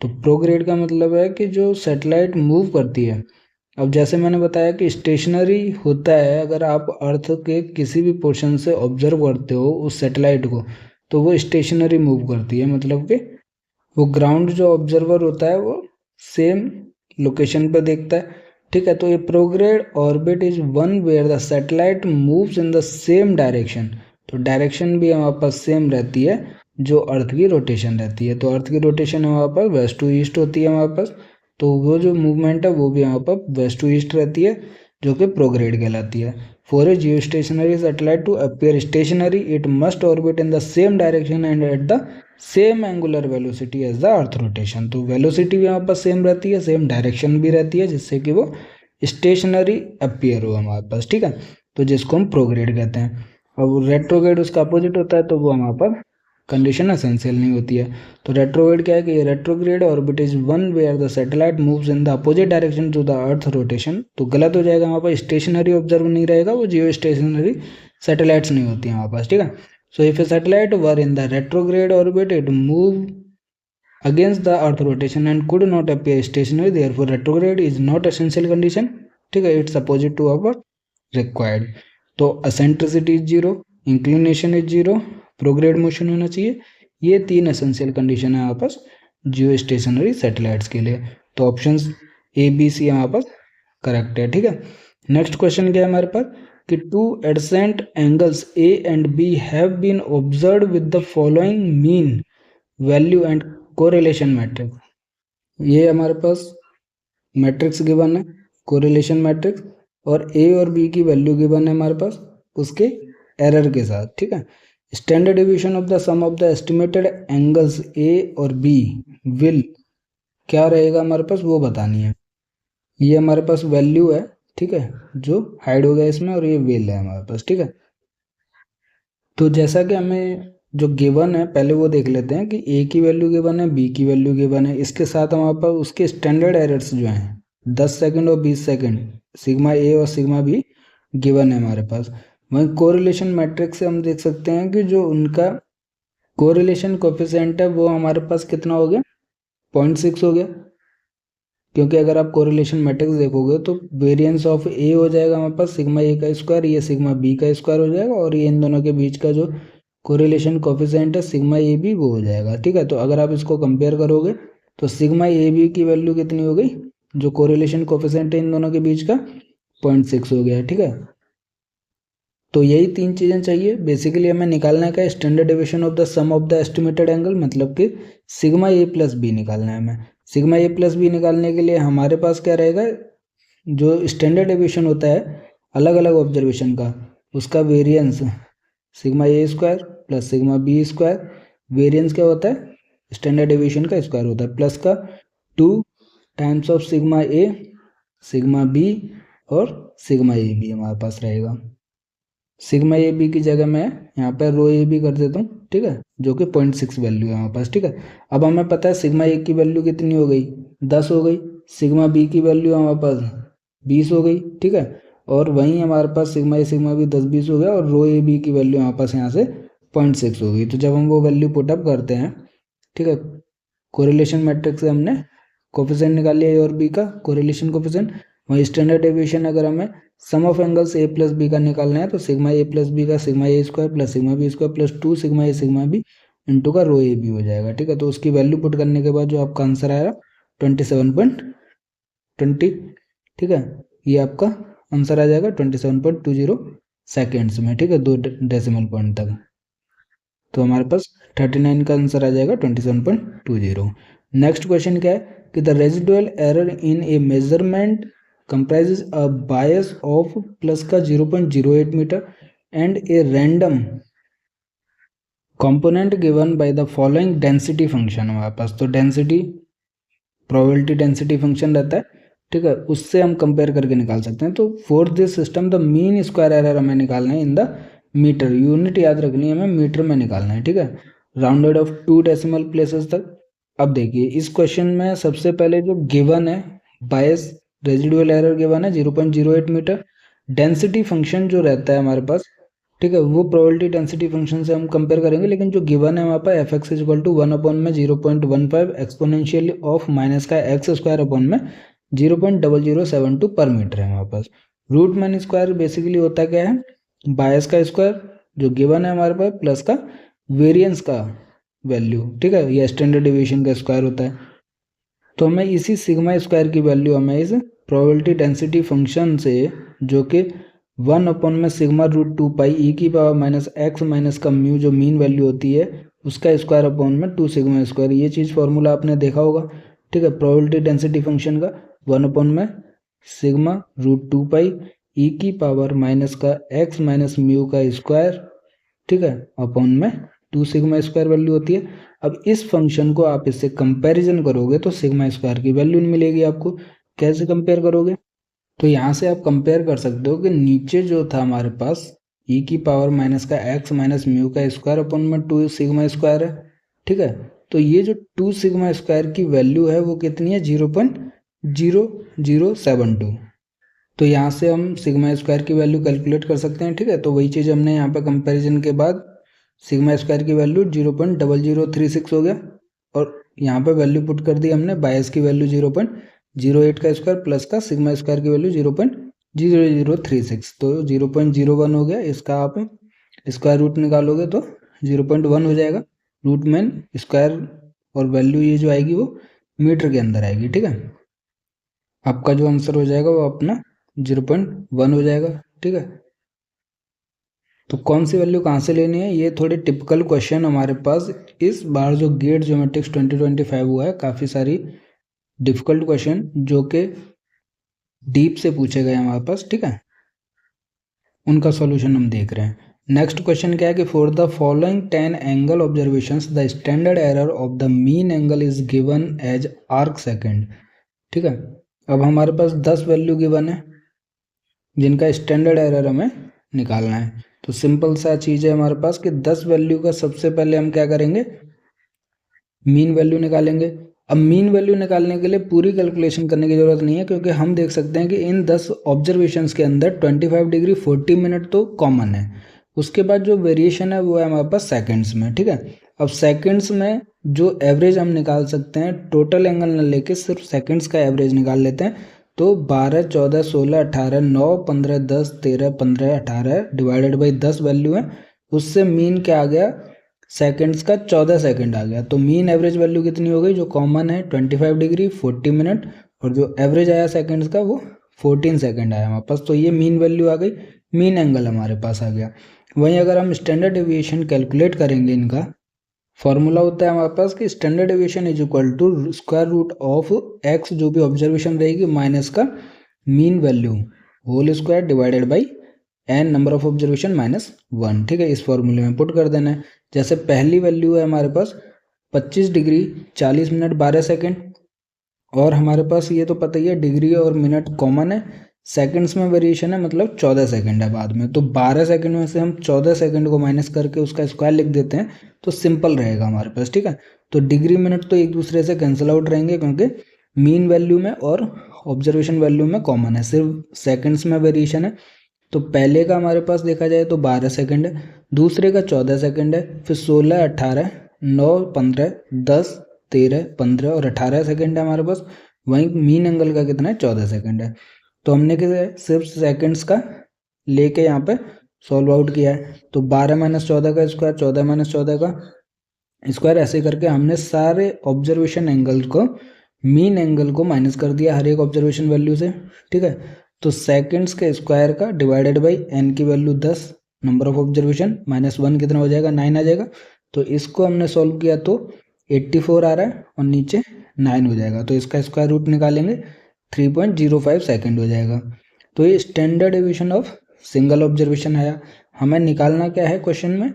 तो प्रोग्रेड का मतलब है कि जो सैटेलाइट मूव करती है, अब जैसे मैंने बताया कि स्टेशनरी होता है, अगर आप अर्थ के किसी भी पोर्शन से ऑब्जर्व करते हो उस सैटेलाइट को, तो वो स्टेशनरी मूव करती है, मतलब कि वो ग्राउंड जो ऑब्जर्वर होता है वो सेम लोकेशन पर देखता है, ठीक है। तो ये prograde orbit is one where the satellite moves in the same direction. तो डायरेक्शन भी हमारे पास सेम रहती है जो अर्थ की रोटेशन रहती है। तो अर्थ की रोटेशन हमारे पास वेस्ट टू ईस्ट होती है हमारे पास, तो वो जो मूवमेंट है वो भी हमारे पास वेस्ट टू ईस्ट रहती है, जो कि प्रोग्रेड कहलाती है। For a geostationary satellite to appear stationary it must orbit in the same direction and at the same angular velocity as the earth rotation. तो वेलोसिटी भी हमारे पास सेम रहती है, सेम डायरेक्शन भी रहती है, जिससे कि वो स्टेशनरी अपीयर हो हमारे पास, ठीक है। तो जिसको हम प्रोग्रेड कहते हैं। और रेट्रोग्रेड उसका अपोजिट होता है, तो वो हमारे पास कंडीशन एसेंशियल नहीं होती है। तो रेट्रोग्रेड क्या है कि retrograde orbit is one where the satellite moves in the opposite direction to the earth rotation. तो गलत हो जाएगा, हमारे पास स्टेशनरी ऑब्जर्व नहीं रहेगा, वो जियो स्टेशनरी सैटेलाइट्स नहीं होती है हमारे पास, ठीक है। So if a satellite were in the retrograde orbit, it moved against the earth rotation and could not appear stationary. Therefore, retrograde is not essential condition. ठीक है, it's opposite to our required. तो eccentricity is zero, inclination is zero, prograde motion होना चाहिए। ये 3 essential condition है हमारे पास जियो stationery satellites के लिए। तो ऑप्शंस ए बी सी हमारे पास करेक्ट है, ठीक है। नेक्स्ट क्वेश्चन क्या है हमारे पास, कि two adjacent angles A and B have been observed with the following mean value and correlation matrix. ये हमारे पास मैट्रिक्स गिवन है, कोरिलेशन मैट्रिक्स, और ए और बी की वैल्यू गिवन है हमारे पास उसके एरर के साथ, ठीक है। Standard division of the sum of the estimated angles A और बी विल क्या रहेगा हमारे पास वो बतानी है। ये हमारे पास वैल्यू है, ठीक है, जो हाइड हो गया इसमें, और ये विल है हमारे पास, ठीक है। तो जैसा कि हमें जो गिवन है पहले वो देख लेते हैं कि ए की वैल्यू गिवन है, बी की वैल्यू गिवन है, इसके साथ हमारे पास उसके स्टैंडर्ड एरर्स जो हैं 10 सेकंड और 20 सेकंड, सिग्मा ए और सिग्मा बी गिवन है हमारे पास। वहीं कोरिलेशन मैट्रिक्स से हम देख सकते हैं कि जो उनका कोरिलेशन कोफिशिएंट है वो हमारे पास कितना हो गया, 0.6 हो गया, क्योंकि अगर आप कोरिलेशन मैट्रिक्स देखोगे तो वेरिएंस ऑफ ए हो जाएगा हमारे पास सिग्मा ए का स्क्वायर, ये सिग्मा बी का स्क्वायर हो जाएगा, और ये इन दोनों के बीच का जो कोरिलेशन कोफिशिएंट है सिग्मा ए बी वो हो जाएगा, ठीक है। तो अगर आप इसको कंपेयर करोगे तो सिग्मा ए बी की वैल्यू कितनी हो गई, जो कोरिलेशन कोफिशिएंट है इन दोनों के बीच का 0.6 हो गया, ठीक है। तो यही तीन चीज़ें चाहिए बेसिकली हमें निकालना है, क्या, standard deviation of the sum of the estimated angle, मतलब कि सिग्मा ए प्लस बी निकालना है हमें। सिग्मा ए प्लस बी निकालने के लिए हमारे पास क्या रहेगा, जो स्टैंडर्ड डेविएशन होता है अलग अलग ऑब्जर्वेशन का, उसका variance sigma A square plus sigma B square, variance क्या होता है, स्टैंडर्ड डेविएशन का स्क्वायर होता है, प्लस का 2 times of sigma A, sigma B और सिग्मा ए बी हमारे पास रहेगा। सिग्मा ए बी की जगह मैं यहाँ पर रो ए बी कर देता हूँ, ठीक है, जो कि 0.6 वैल्यू है हमारे पास, ठीक है। अब हमें पता है सिग्मा ए की वैल्यू कितनी हो गई, 10 हो गई, सिग्मा बी की वैल्यू हमारे पास 20 हो गई, ठीक है, और वहीं हमारे पास सिग्मा बी 10-20 हो गया, और रो ए बी की वैल्यू हमारे पास यहाँ से 0.6 हो गई। तो जब हम वो वैल्यू पुटअप करते हैं, ठीक है, कोरिलेशन मैट्रिक्स से हमने कोफिशिएंट निकाल लिया ए और बी का कोरिलेशन कोफिशिएंट, वहीं स्टैंडर्ड डेविएशन अगर हमें sum of angles A plus B का निकालना है तो सिग्मा ए प्लस बी का sigma A square plus sigma B square plus 2 sigma A sigma B into का रो ए बी हो जाएगा, ठीक है। तो उसकी वैल्यू पुट करने के बाद जो आपका आंसर आएगा 27.20, ठीक है, ये आपका आंसर आ जाएगा 27.20 सेकेंड्स में, ठीक है, 2 डेसिमल पॉइंट तक। तो हमारे पास 39 का आंसर आ जाएगा 27.20। नेक्स्ट क्वेश्चन क्या है कि the residual error in a measurement comprises a bias of plus का 0.08 metre and a random component given by the following density function हमारे पास। तो डेंसिटी प्रोबेबिलिटी डेंसिटी फंक्शन रहता है, ठीक है, उससे हम कंपेयर करके निकाल सकते हैं। तो for this system the mean square error हमें निकालना है इन द मीटर, यूनिट याद रखनी है हमें, मीटर में निकालना है, ठीक है, राउंडेड ऑफ 2 डेसिमल प्लेसेस तक। अब देखिए इस क्वेश्चन में सबसे पहले जो गिवन है बायस रेजिडुअल एरर गिवन है 0.08 मीटर, डेंसिटी फंक्शन जो रहता है हमारे पास, ठीक है, वो प्रोबेबिलिटी डेंसिटी फंक्शन से हम कंपेयर करेंगे, लेकिन जो गिवन है हमारे पास F X equal to 1/0.15 exponential of minus का एक्स स्क्वायर अपॉन में 0.0072 पर मीटर है हमारे पास। रूट मीन स्क्वायर बेसिकली होता क्या है, बायस का स्क्वायर जो गिवन है हमारे पास प्लस का वेरिएंस का वैल्यू, ठीक है, ये स्टैंडर्ड डेविएशन का स्क्वायर होता है। तो हमें इसी सिग्मा स्क्वायर की वैल्यू हमें इस प्रोबेबिलिटी डेंसिटी फंक्शन से, जो कि 1 में सिग्मा रूट 2 पाई ई की पावर माइनस एक्स माइनस का म्यू जो मीन वैल्यू होती है उसका स्क्वायर अपॉन में 2 सिग्मा स्क्वायर, ये चीज़ फॉर्मूला आपने देखा होगा, ठीक है, प्रोबेबिलिटी डेंसिटी फंक्शन का 1 में सिग्मा रूट 2 पाई ई की पावर माइनस का एक्स माइनस म्यू का स्क्वायर, ठीक है, अपॉन में 2 सिग्मा स्क्वायर वैल्यू होती है। अब इस फंक्शन को आप इससे कंपैरिजन करोगे तो सिग्मा स्क्वायर की वैल्यू मिलेगी आपको। कैसे कंपेयर करोगे, तो यहाँ से आप कंपेयर कर सकते हो कि नीचे जो था हमारे पास ई की पावर माइनस का एक्स माइनस म्यू का स्क्वायर अपॉन में 2 सिग्मा स्क्वायर है, ठीक है, तो ये जो 2 सिग्मा स्क्वायर की वैल्यू है वो कितनी है 0.0072। तो यहाँ से हम सिग्मा स्क्वायर की वैल्यू कैलकुलेट कर सकते हैं, ठीक है। तो वही चीज़ हमने यहाँ पे कंपैरिजन के बाद सिग्मा स्क्वायर की वैल्यू 0.0036 हो गया, और यहाँ पे वैल्यू पुट कर दी हमने बायस की वैल्यू 0.08 का स्क्वायर प्लस का सिग्मा स्क्वायर की वैल्यू 0.0036, तो 0.01 हो गया। इसका आप स्क्वायर रूट निकालोगे तो 0.1 हो जाएगा, रूट मीन स्क्वायर, और वैल्यू ये जो आएगी वो मीटर के अंदर आएगी, ठीक है। आपका जो आंसर हो जाएगा वो अपना 0.1 हो जाएगा, ठीक है। तो कौन सी वैल्यू कहाँ से लेनी है, ये थोड़े टिपिकल क्वेश्चन हमारे पास इस बार जो गेट ज्योमेट्रिक्स 2025 हुआ है, काफ़ी सारी डिफिकल्ट क्वेश्चन जो कि डीप से पूछे गए हमारे पास, ठीक है, उनका सॉल्यूशन हम देख रहे हैं। नेक्स्ट क्वेश्चन क्या है कि for the following 10 angle observations the standard error of the mean angle is given as arc second, ठीक है। अब हमारे पास 10 वैल्यू गिवन है जिनका स्टैंडर्ड एरर हमें निकालना है। तो सिंपल सा चीज़ है हमारे पास कि 10 वैल्यू का सबसे पहले हम क्या करेंगे, मीन वैल्यू निकालेंगे। अब मीन वैल्यू निकालने के लिए पूरी कैलकुलेशन करने की ज़रूरत नहीं है, क्योंकि हम देख सकते हैं कि इन 10 ऑब्जर्वेशंस के अंदर 25 डिग्री 40 मिनट तो कॉमन है। उसके बाद जो वेरिएशन है वो है हमारे पास सेकंड्स में, ठीक है। अब सेकंड्स में जो एवरेज हम निकाल सकते हैं, टोटल एंगल न लेके सिर्फ सेकंड्स का एवरेज निकाल लेते हैं। तो 12, 14, 16, 18, 9, 15, 10, 13, 15, 18 डिवाइडेड बाई 10 वैल्यू है, उससे मीन क्या आ गया, सेकंड्स का 14 सेकंड आ गया। तो मीन एवरेज वैल्यू कितनी हो गई, जो कॉमन है 25 डिग्री 40 मिनट, और जो एवरेज आया सेकंड्स का वो 14 सेकंड आया हमारे पास। तो ये मीन वैल्यू आ गई, मीन एंगल हमारे पास आ गया। वहीं अगर हम स्टैंडर्ड डेविएशन कैलकुलेट करेंगे, इनका फॉर्मूला होता है हमारे पास कि standard deviation is equal to square root of X, जो भी ऑब्जर्वेशन रहेगी, माइनस का mean value whole square divided by N number of observation minus 1, ठीक है। इस फॉर्मूले में पुट कर देना है। जैसे पहली वैल्यू है हमारे पास 25 डिग्री 40 मिनट 12 सेकंड, और हमारे पास ये तो पता ही है डिग्री और मिनट कॉमन है, सेकंड्स में वेरिएशन है, मतलब 14 सेकंड है बाद में। तो 12 सेकंड में से हम 14 सेकंड को माइनस करके उसका स्क्वायर लिख देते हैं, तो सिंपल रहेगा हमारे पास, ठीक है। तो डिग्री मिनट तो एक दूसरे से कैंसिल आउट रहेंगे, क्योंकि मीन वैल्यू में और ऑब्जर्वेशन वैल्यू में कॉमन है, सिर्फ सेकंड्स में वेरिएशन है। तो पहले का हमारे पास देखा जाए तो 12 सेकंड है, दूसरे का 14 सेकंड है, फिर 16, 18, 9, 15, 10, 13, 15 और 18 सेकंड है हमारे पास। वहीं मीन एंगल का कितना है, 14 सेकंड है। तो हमने क्या सिर्फ सेकंड्स का लेके यहाँ पे सॉल्व आउट किया है। तो 12 माइनस 14 का स्क्वायर, 14 माइनस 14 का स्क्वायर, ऐसे करके हमने सारे ऑब्जर्वेशन एंगल को, मीन एंगल को माइनस कर दिया हर एक ऑब्जर्वेशन वैल्यू से, ठीक है। तो सेकंड्स के स्क्वायर का डिवाइडेड बाई एन की value 10, number of observation minus 1 कितना हो जाएगा, 9 आ जाएगा। तो इसको हमने सॉल्व किया तो 84 आ रहा है और नीचे 9 हो जाएगा। तो इसका स्क्वायर रूट निकालेंगे 3.05 सेकेंड हो जाएगा। तो ये standard deviation of single observation है। हमें निकालना क्या है क्वेश्चन में,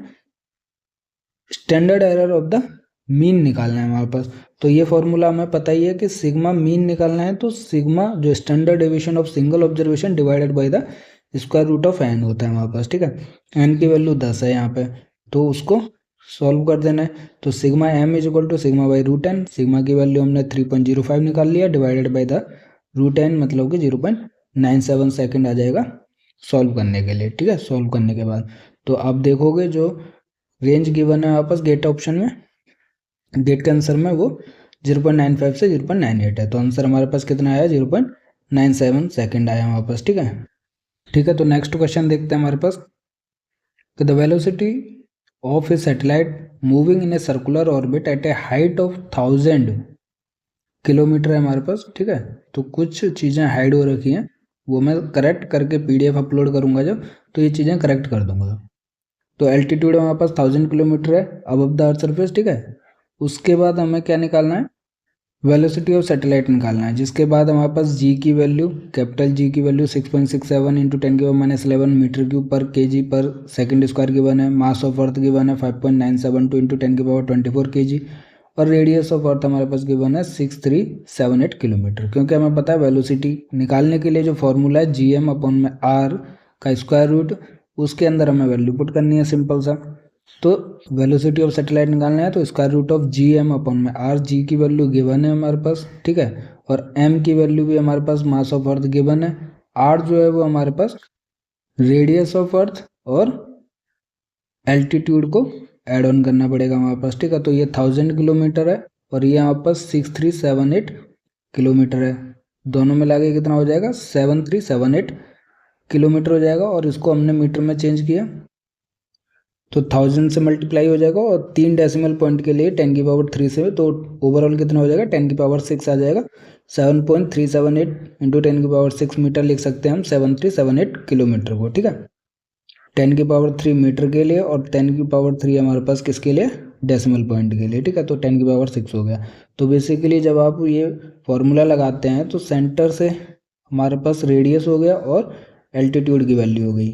standard error of the mean निकालना है हमारे पास। तो ये फॉर्मूला हमें पता ही है कि सिग्मा मीन निकालना है, तो सिग्मा जो standard deviation of single observation divided by the square root of N होता है हमारे पास, ठीक है। एन की वैल्यू 10 है यहाँ पे, तो उसको सॉल्व कर देना है। तो sigma M is equal to sigma by root N, sigma की वैल्यू हमने 3.05 निकाल लिया, divided by the root N, मतलब कि 0.97 सेकेंड आ जाएगा सॉल्व करने के लिए, ठीक है। सॉल्व करने के बाद तो आप देखोगे जो रेंज गिवन है वापस गेट ऑप्शन में, गेट के आंसर में वो 0.95 से 0.98 है। तो आंसर हमारे पास कितना आया, 0.97 सेकेंड आया हमारे पास, ठीक है। ठीक है, तो नेक्स्ट क्वेश्चन देखते हैं हमारे पास कि the velocity of a satellite moving in a circular orbit at a height of 1000 kilometre है हमारे पास, ठीक है। तो कुछ चीज़ें हाइड हो रखी हैं, वो मैं करेक्ट करके PDF अपलोड करूँगा जब, तो ये चीज़ें करेक्ट कर दूंगा। तो एल्टीट्यूड हमारे पास 1000 किलोमीटर है अबव द अर्थ सरफेस, ठीक है। उसके बाद हमें क्या निकालना है, वेलोसिटी ऑफ सैटेलाइट निकालना है, जिसके बाद हमारे पास जी की वैल्यू, कैपिटल जी की वैल्यू 6.67 इंटू 10⁻⁻11 मीटर क्यूब पर kg पर सेकंड स्क्वायर गिवन है। मास ऑफ अर्थ गिवन है 5.972 इंटू 10⁻24 kg, और रेडियस ऑफ अर्थ हमारे पास गिवन है 6378 किलोमीटर। क्योंकि हमें पता है वेलोसिटी निकालने के लिए जो फॉर्मूला है Gm/r का स्क्वायर रूट, उसके अंदर हमें वैल्यू पुट करनी है सिंपल सा। तो वेलोसिटी ऑफ सैटेलाइट निकालना है तो स्क्वायर रूट ऑफ Gm/r, जी की वैल्यू गिवन है हमारे पास, ठीक है। और m की वैल्यू भी हमारे पास मास ऑफ अर्थ गिवन है, r जो है वो हमारे पास रेडियस ऑफ अर्थ और एल्टीट्यूड को ऐड ऑन करना पड़ेगा हमारे पास, ठीक है। तो ये 1000 किलोमीटर है और ये हमारे पास 6378 किलोमीटर है, दोनों मिला के कितना हो जाएगा, 7378 किलोमीटर हो जाएगा। और इसको हमने मीटर में चेंज किया तो 1000 से मल्टीप्लाई हो जाएगा, और 3 डेसिमल पॉइंट के लिए 10⁻³ से, तो ओवरऑल कितना हो जाएगा, 10⁻6 आ जाएगा। 7.378 इंटू 10⁻6 मीटर लिख सकते हैं हम 7378 किलोमीटर को, ठीक है। 10³ मीटर के लिए और 10³ हमारे पास किसके लिए, डेसिमल पॉइंट के लिए, ठीक है। तो 10⁶ हो गया। तो बेसिकली जब आप ये फॉर्मूला लगाते हैं तो सेंटर से हमारे पास रेडियस हो गया और एल्टीट्यूड की वैल्यू हो गई।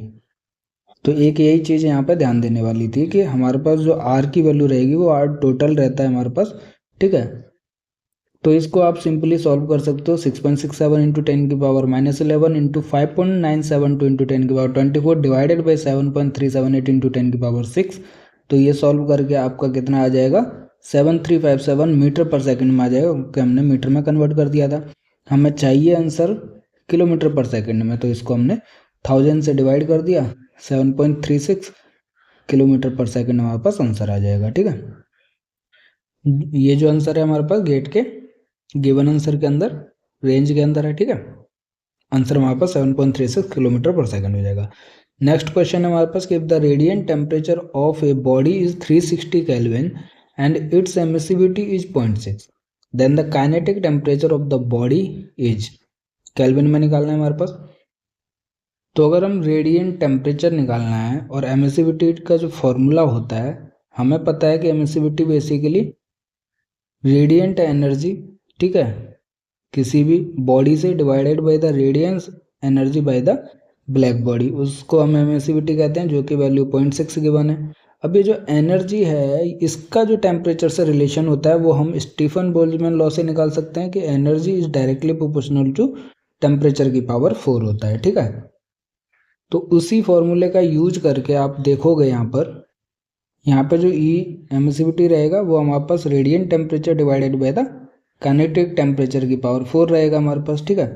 तो एक यही चीज़ यहाँ पे ध्यान देने वाली थी कि हमारे पास जो आर की वैल्यू रहेगी वो आर टोटल रहता है हमारे पास, ठीक है। तो इसको आप सिंपली सॉल्व कर सकते हो। 6.67 into 10⁻11 into 5.972 into 10⁻24 divided by 7.378 into 10⁻6। तो ये सॉल्व करके आपका कितना आ जाएगा, 7357 मीटर पर सेकंड में आ जाएगा, क्योंकि हमने मीटर में कन्वर्ट कर दिया था। हमें चाहिए आंसर किलोमीटर पर सेकंड में, तो इसको हमने 1000 से डिवाइड कर दिया, 7.36 किलोमीटर पर सेकंड हमारे पास आंसर आ जाएगा, ठीक है। ये जो आंसर है हमारे पास गेट के गिवन आंसर के अंदर, रेंज के अंदर है, ठीक है। आंसर हमारे पास 7.36 किलोमीटर पर सेकंड हो जाएगा। नेक्स्ट क्वेश्चन है हमारे पास कि the radiant temperature of a body is 360 kelvin and its emissivity is 0.6, then the kinetic temperature of the body is, kelvin में निकालना है हमारे पास। तो अगर हम रेडिएंट टेम्परेचर निकालना है और एमिसिविटी का जो फॉर्मूला होता है, हमें पता है कि एमिसिविटी बेसिकली रेडिएंट एनर्जी, ठीक है, किसी भी बॉडी से divided by the radiance energy by the black body, उसको हम एमिसिविटी कहते हैं, जो कि वैल्यू 0.6 गिवन है। अब ये जो एनर्जी है इसका जो टेम्परेचर से रिलेशन होता है वो हम स्टीफन बोल्ट्जमैन लॉ से निकाल सकते हैं कि energy is directly proportional to temperature की पावर 4 होता है, ठीक है। तो उसी फॉर्मूले का यूज करके आप देखोगे यहाँ पर जो ई एमिसिविटी रहेगा वो हमारे पास radiant temperature divided by the kinetic temperature की पावर 4 रहेगा हमारे पास, ठीक है।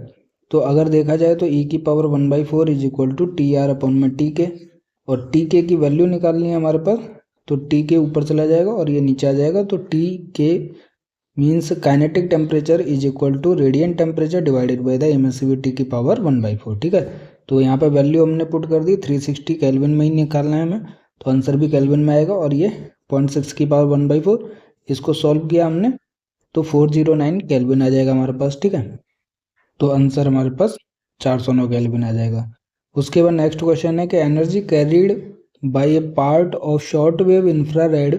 तो अगर देखा जाए तो ई की power 1/4 is equal to T R upon में टी के, और टी के की वैल्यू निकालनी है हमारे पास, तो टी के ऊपर चला जाएगा और ये नीचे आ जाएगा। तो T K means kinetic temperature is equal to radiant temperature divided by the emissivity की पावर 1/4, ठीक है। तो यहाँ पे वैल्यू हमने पुट कर दी, 360 केल्विन में ही निकालना है हमें, तो आंसर भी केल्विन में आएगा। और ये 0.6 की पावर 1/4, इसको सॉल्व किया हमने तो 409 केल्विन आ जाएगा हमारे पास, ठीक है। तो आंसर हमारे पास 409 केल्विन आ जाएगा। उसके बाद नेक्स्ट क्वेश्चन है कि energy carried by a part of short wave infrared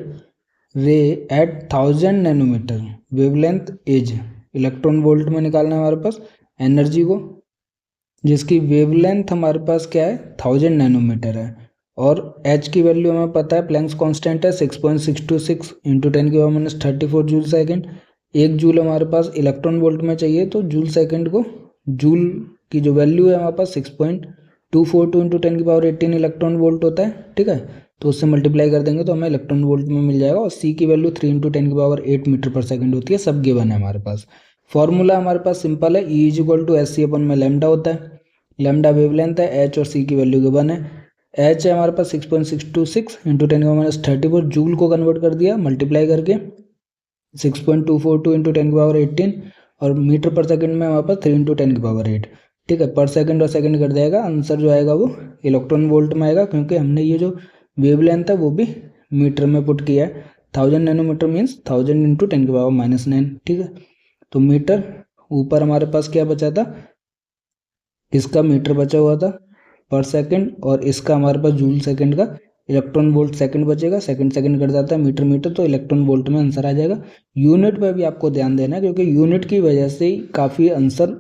ray at 1000 nanometre wavelength is, electron volt में निकालना है हमारे पास एनर्जी को, जिसकी वेवलेंथ हमारे पास क्या है 1000 नैनोमीटर है, और एच की वैल्यू हमें पता है, प्लैंक्स कांस्टेंट है 6.626 इंटू 10⁻34 जूल सेकेंड। एक जूल हमारे पास इलेक्ट्रॉन वोल्ट में चाहिए, तो जूल सेकेंड को, जूल की जो वैल्यू है हमारे पास 6.242 इंटू 10⁻18 इलेक्ट्रॉन वोल्ट होता है, ठीक है। तो उससे मल्टीप्लाई कर देंगे तो हमें इलेक्ट्रॉन वोल्ट में मिल जाएगा। और सी की वैल्यू 3 इंटू 10⁻8 मीटर पर सेकंड होती है, सब गिवन है हमारे पास। फॉर्मूला हमारे पास सिंपल है, E is equal to S C upon में लैम्डा होता है, लैम्डा वेवलेंथ है, एच और सी की वैल्यू गिवन है। एच है हमारे पास 6.626 इंटू 10⁻34 जूल को कन्वर्ट कर दिया मल्टीप्लाई करके 6.242 इंटू 10⁻18, और मीटर पर सेकंड में हमारे पास 3 इंटू 10⁸, ठीक है। पर सेकंड और सेकंड कर जाएगा, आंसर जो आएगा वो इलेक्ट्रॉन वोल्ट में आएगा, क्योंकि हमने ये जो वेवलेंथ है वो भी मीटर में पुट किया है। 1000 नैनोमीटर मीन्स 1000 इंटू 10⁻⁹, ठीक है। तो मीटर ऊपर हमारे पास क्या बचा था, इसका मीटर बचा हुआ था पर सेकंड, और इसका हमारे पास जूल सेकंड का इलेक्ट्रॉन वोल्ट सेकंड बचेगा, सेकंड सेकंड कर जाता है मीटर मीटर, तो इलेक्ट्रॉन वोल्ट में आंसर आ जाएगा। यूनिट पे भी आपको ध्यान देना है, क्योंकि यूनिट की वजह से ही काफ़ी आंसर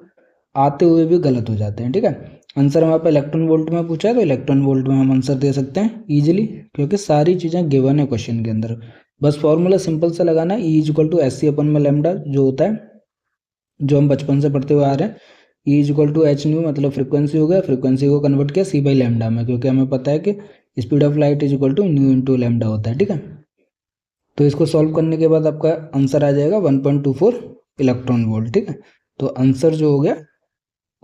आते हुए भी गलत हो जाते हैं, ठीक है। आंसर हमारे पास इलेक्ट्रॉन वोल्ट में पूछा है, तो इलेक्ट्रॉन वोल्ट में हम आंसर दे सकते हैं ईजिली, क्योंकि सारी चीज़ें गिवन है क्वेश्चन के अंदर। बस फॉर्मूला सिंपल सा लगाना है, E is equal to S C upon में लैम्डा जो होता है, जो हम बचपन से पढ़ते हुए आ रहे हैं। E is equal to H nu मतलब फ्रिक्वेंसी हो गया, फ्रिक्वेंसी को कन्वर्ट किया सी बाई लैम्डा में, क्योंकि हमें पता है कि speed of light is equal to nu into lambda होता है, ठीक है। तो इसको सॉल्व करने के बाद आपका आंसर आ जाएगा 1.24 इलेक्ट्रॉन वोल्ट, ठीक है। तो आंसर जो हो गया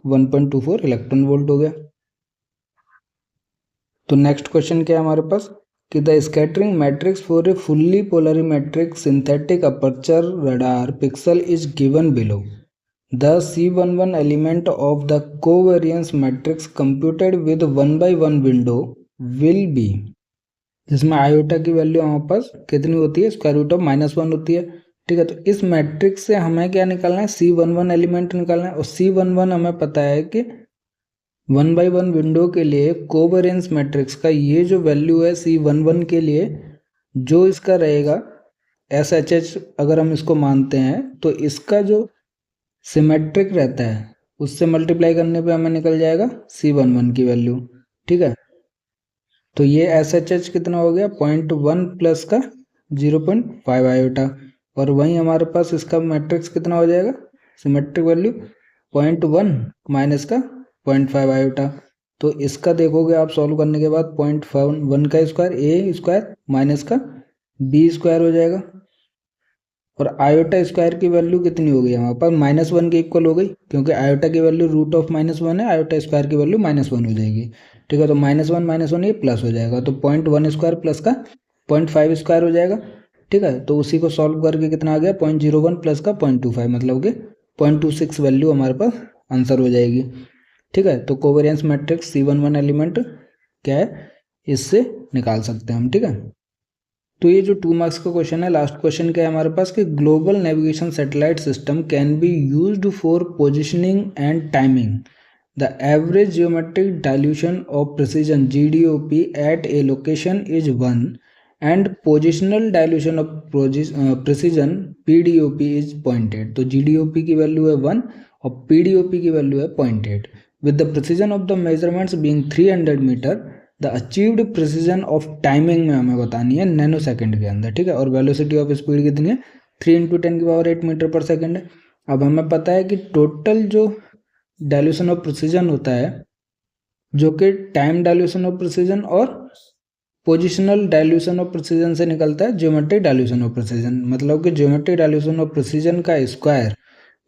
1.24 इलेक्ट्रॉन वोल्ट हो गया। तो नेक्स्ट क्वेश्चन क्या है हमारे पास कि the scattering matrix for a fully polarimetric synthetic aperture radar pixel is given below. The C11 element of the covariance matrix computed with 1/1 window will be, जिसमें आयोटा की वैल्यू हमारे पास कितनी होती है, स्क्वायर रूट ऑफ -1 होती है, ठीक है। तो इस मैट्रिक्स से हमें क्या निकालना है, C11 एलिमेंट निकालना है, और C11 हमें पता है कि 1/1 विंडो के लिए कोवेरियंस मैट्रिक्स का ये जो वैल्यू है C11 के लिए, जो इसका रहेगा SHH अगर हम इसको मानते हैं, तो इसका जो सिमेट्रिक रहता है उससे मल्टीप्लाई करने पे हमें निकल जाएगा C11 की वैल्यू। ठीक है, तो ये SHH कितना हो गया 0.1 प्लस का 0.5 आयोटा, और वहीं हमारे पास इसका मैट्रिक्स कितना हो जाएगा सिमेट्रिक वैल्यू 0.1 माइनस का 0.5 आयोटा। तो इसका देखोगे आप सॉल्व करने के बाद 0.1 का स्क्वायर ए स्क्वायर माइनस का बी स्क्वायर हो जाएगा, और आयोटा स्क्वायर की वैल्यू कितनी हो गई हमारे पास -1 के इक्वल हो गई, क्योंकि आयोटा की वैल्यू √-1 है, आयोटा स्क्वायर की वैल्यू -1 हो जाएगी। ठीक है, तो -1 ये प्लस हो जाएगा, तो 0.1 स्क्वायर प्लस का 0.5 स्क्वायर हो जाएगा। ठीक है, तो उसी को सॉल्व करके कितना आ गया 0.01 प्लस का 0.25, मतलब कि 0.26 वैल्यू हमारे पास आंसर हो जाएगी। ठीक है, तो कोवेरियंस मैट्रिक्स C11 एलिमेंट क्या है इससे निकाल सकते हैं हम। ठीक है, तो ये जो 2 मार्क्स का क्वेश्चन है, लास्ट क्वेश्चन क्या है हमारे पास कि global navigation satellite system can be used for positioning and timing the average geometric dilution of precision GDOP at a location is 1 and positional dilution of precision PDOP is 0.8। तो GDOP की value है 1 और PDOP की value है 0.8 with the precision of the measurements being 300 metre. The achieved precision of timing में हमें बतानी है नैनो सेकंड के अंदर। ठीक है, और वेलोसिटी ऑफ स्पीड कितनी है 3 × 10⁸ मीटर पर सेकंड है। अब हमें पता है कि टोटल जो डायल्यूशन ऑफ प्रिसीजन होता है, जो कि टाइम डायल्यूशन ऑफ प्रिसीजन और पोजिशनल डायल्यूशन ऑफ प्रिसीजन से निकलता है ज्योमेट्रिक डायल्यूशन ऑफ प्रिसीजन, मतलब कि ज्योमेट्रिक डायल्यूशन ऑफ प्रिसीजन का square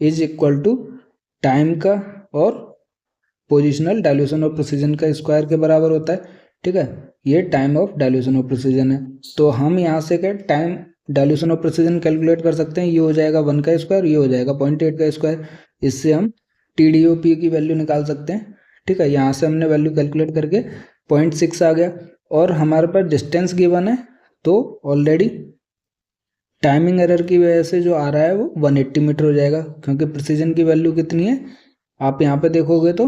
is equal to time का और पोजिशनल डायल्यूशन ऑफ प्रिसीजन का स्क्वायर के बराबर होता है। ठीक है, ये time of dilution of precision है, तो हम यहाँ से क्या time dilution of precision calculate कर सकते हैं। ये हो जाएगा 1 का स्क्वायर, ये हो जाएगा 0.8 का स्क्वायर, इससे हम TDOP की वैल्यू निकाल सकते हैं। ठीक है, यहाँ से हमने वैल्यू कैलकुलेट करके 0.6 आ गया, और हमारे पास डिस्टेंस गिवन है, तो ऑलरेडी टाइमिंग एरर की वजह से जो आ रहा है वो 180 मीटर हो जाएगा, क्योंकि प्रिसीजन की वैल्यू कितनी है आप यहाँ पे देखोगे तो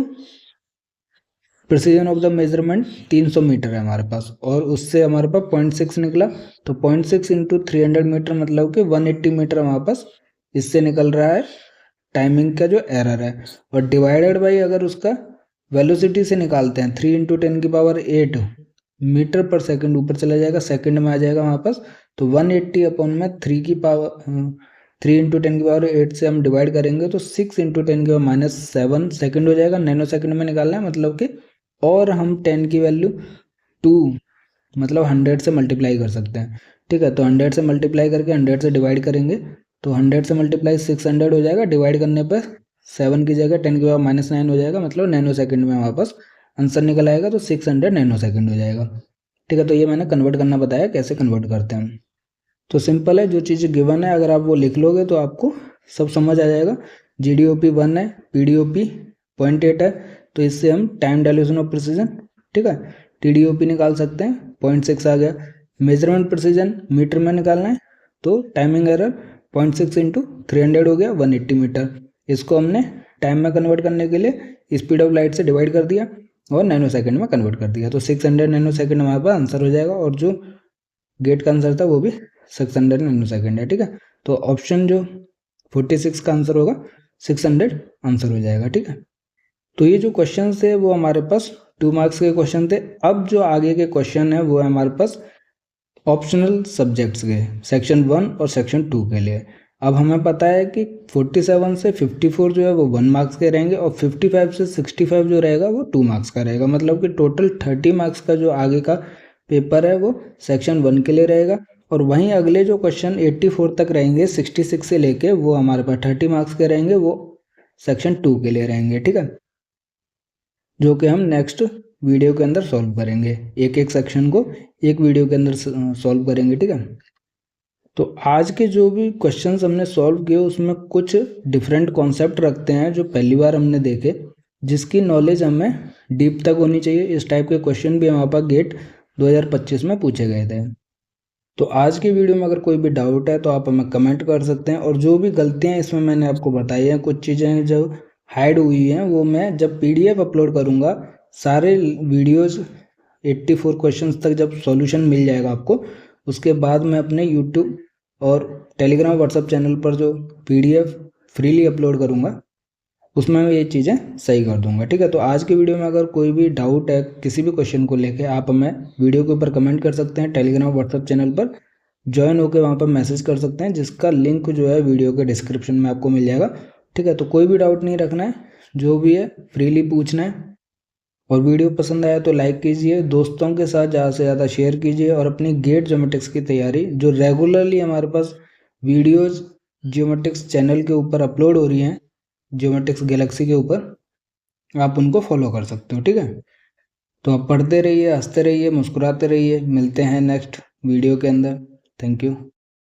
precision of the measurement 300 metre है हमारे पास, और उससे हमारे पास 0.6 निकला, तो 0.6 × 300 मीटर मतलब कि 180 मीटर हमारे पास इससे निकल रहा है टाइमिंग का जो एरर है। और डिवाइडेड बाई अगर उसका वेलोसिटी से निकालते हैं 3 × 10⁸ मीटर पर सेकंड ऊपर चला जाएगा, सेकंड में आ जाएगा हमारे पास, तो 180 अपॉन में 3 × 10⁸ से हम डिवाइड करेंगे तो 6 × 10⁻7 सेकंड हो जाएगा। नैनो सेकंड में निकालना है, मतलब कि और हम 10 की वैल्यू 2 मतलब 100 से मल्टीप्लाई कर सकते हैं। ठीक है, तो 100 से मल्टीप्लाई करके 100 से डिवाइड करेंगे, तो 100 से मल्टीप्लाई 600 हो जाएगा, डिवाइड करने पर 7 की जगह 10⁻⁹ हो जाएगा, मतलब नैनो सेकंड में हमारे पास आंसर निकल आएगा, तो 600 नैनो सेकंड हो जाएगा। ठीक है, तो ये मैंने कन्वर्ट करना बताया कैसे कन्वर्ट करते हैं हम। तो सिंपल है, जो चीज़ गिवन है अगर आप वो लिख लोगे तो आपको सब समझ आ जाएगा। GDOP 1 है, PDOP 0.8 है, तो इससे हम टाइम डायल्यूशन ऑफ प्रिसीजन, ठीक है, TDOP निकाल सकते हैं, 0.6 आ गया। मेजरमेंट प्रिसीजन मीटर में निकालना है, तो टाइमिंग एरर 0.6 × 300 हो गया 180 मीटर। इसको हमने टाइम में कन्वर्ट करने के लिए स्पीड ऑफ लाइट से डिवाइड कर दिया और नैनो सेकंड में कन्वर्ट कर दिया, तो 600 नैनो सेकंड हमारे पास आंसर हो जाएगा, और जो गेट का आंसर था वो भी 600 नैनो सेकंड है। ठीक है, तो ऑप्शन जो 46 का आंसर होगा 600 आंसर हो जाएगा। ठीक है, तो ये जो क्वेश्चन थे वो हमारे पास 2 मार्क्स के क्वेश्चन थे। अब जो आगे के क्वेश्चन है वो है हमारे पास ऑप्शनल सब्जेक्ट्स के सेक्शन 1 और सेक्शन 2 के लिए। अब हमें पता है कि 47 से 54 जो है वो 1 मार्क्स के रहेंगे, और 55 से 65 जो रहेगा वो 2 मार्क्स का रहेगा, मतलब कि टोटल 30 मार्क्स का जो आगे का पेपर है वो सेक्शन 1 के लिए रहेगा। और वहीं अगले जो क्वेश्चन 84 तक रहेंगे 66 से लेके, वो हमारे पास 30 मार्क्स के रहेंगे, वो सेक्शन 2 के लिए रहेंगे। ठीक है, जो कि हम नेक्स्ट वीडियो के अंदर सॉल्व करेंगे, एक एक सेक्शन को एक वीडियो के अंदर सॉल्व करेंगे। ठीक है, तो आज के जो भी क्वेश्चंस हमने सॉल्व किए उसमें कुछ डिफरेंट कॉन्सेप्ट रखते हैं जो पहली बार हमने देखे, जिसकी नॉलेज हमें डीप तक होनी चाहिए। इस टाइप के क्वेश्चन भी हमारे पास गेट 2025 में पूछे गए थे। तो आज की वीडियो में अगर कोई भी डाउट है तो आप हमें कमेंट कर सकते हैं, और जो भी गलतियां इसमें मैंने आपको बताई हैं, कुछ चीज़ें जो हाइड हुई हैं वो मैं जब PDF अपलोड करूँगा, सारे वीडियोज़ 84 क्वेश्चंस तक जब सॉल्यूशन मिल जाएगा आपको, उसके बाद मैं अपने यूट्यूब और टेलीग्राम व्हाट्सएप चैनल पर जो PDF फ्रीली अपलोड करूँगा उसमें मैं ये चीज़ें सही कर दूंगा। ठीक है, तो आज की वीडियो में अगर कोई भी डाउट है किसी भी क्वेश्चन को लेके, आप हमें वीडियो के ऊपर कमेंट कर सकते हैं। टेलीग्राम व्हाट्सएप चैनल पर ज्वाइन होकर वहाँ पर मैसेज कर सकते हैं, जिसका लिंक जो है वीडियो के डिस्क्रिप्शन में आपको मिल जाएगा। ठीक है, तो कोई भी डाउट नहीं रखना है, जो भी है फ्रीली पूछना है। और वीडियो पसंद आया तो लाइक कीजिए, दोस्तों के साथ ज़्यादा से ज़्यादा शेयर कीजिए, और अपनी गेट ज्योमेट्रिक्स की तैयारी जो रेगुलरली हमारे पास वीडियोज़ ज्योमेट्रिक्स चैनल के ऊपर अपलोड हो रही हैं, ज्योमेट्रिक्स गैलेक्सी के ऊपर, आप उनको फॉलो कर सकते हो। ठीक है, तो आप पढ़ते रहिए, हंसते रहिए, मुस्कुराते रहिए। मिलते हैं नेक्स्ट वीडियो के अंदर। Thank you.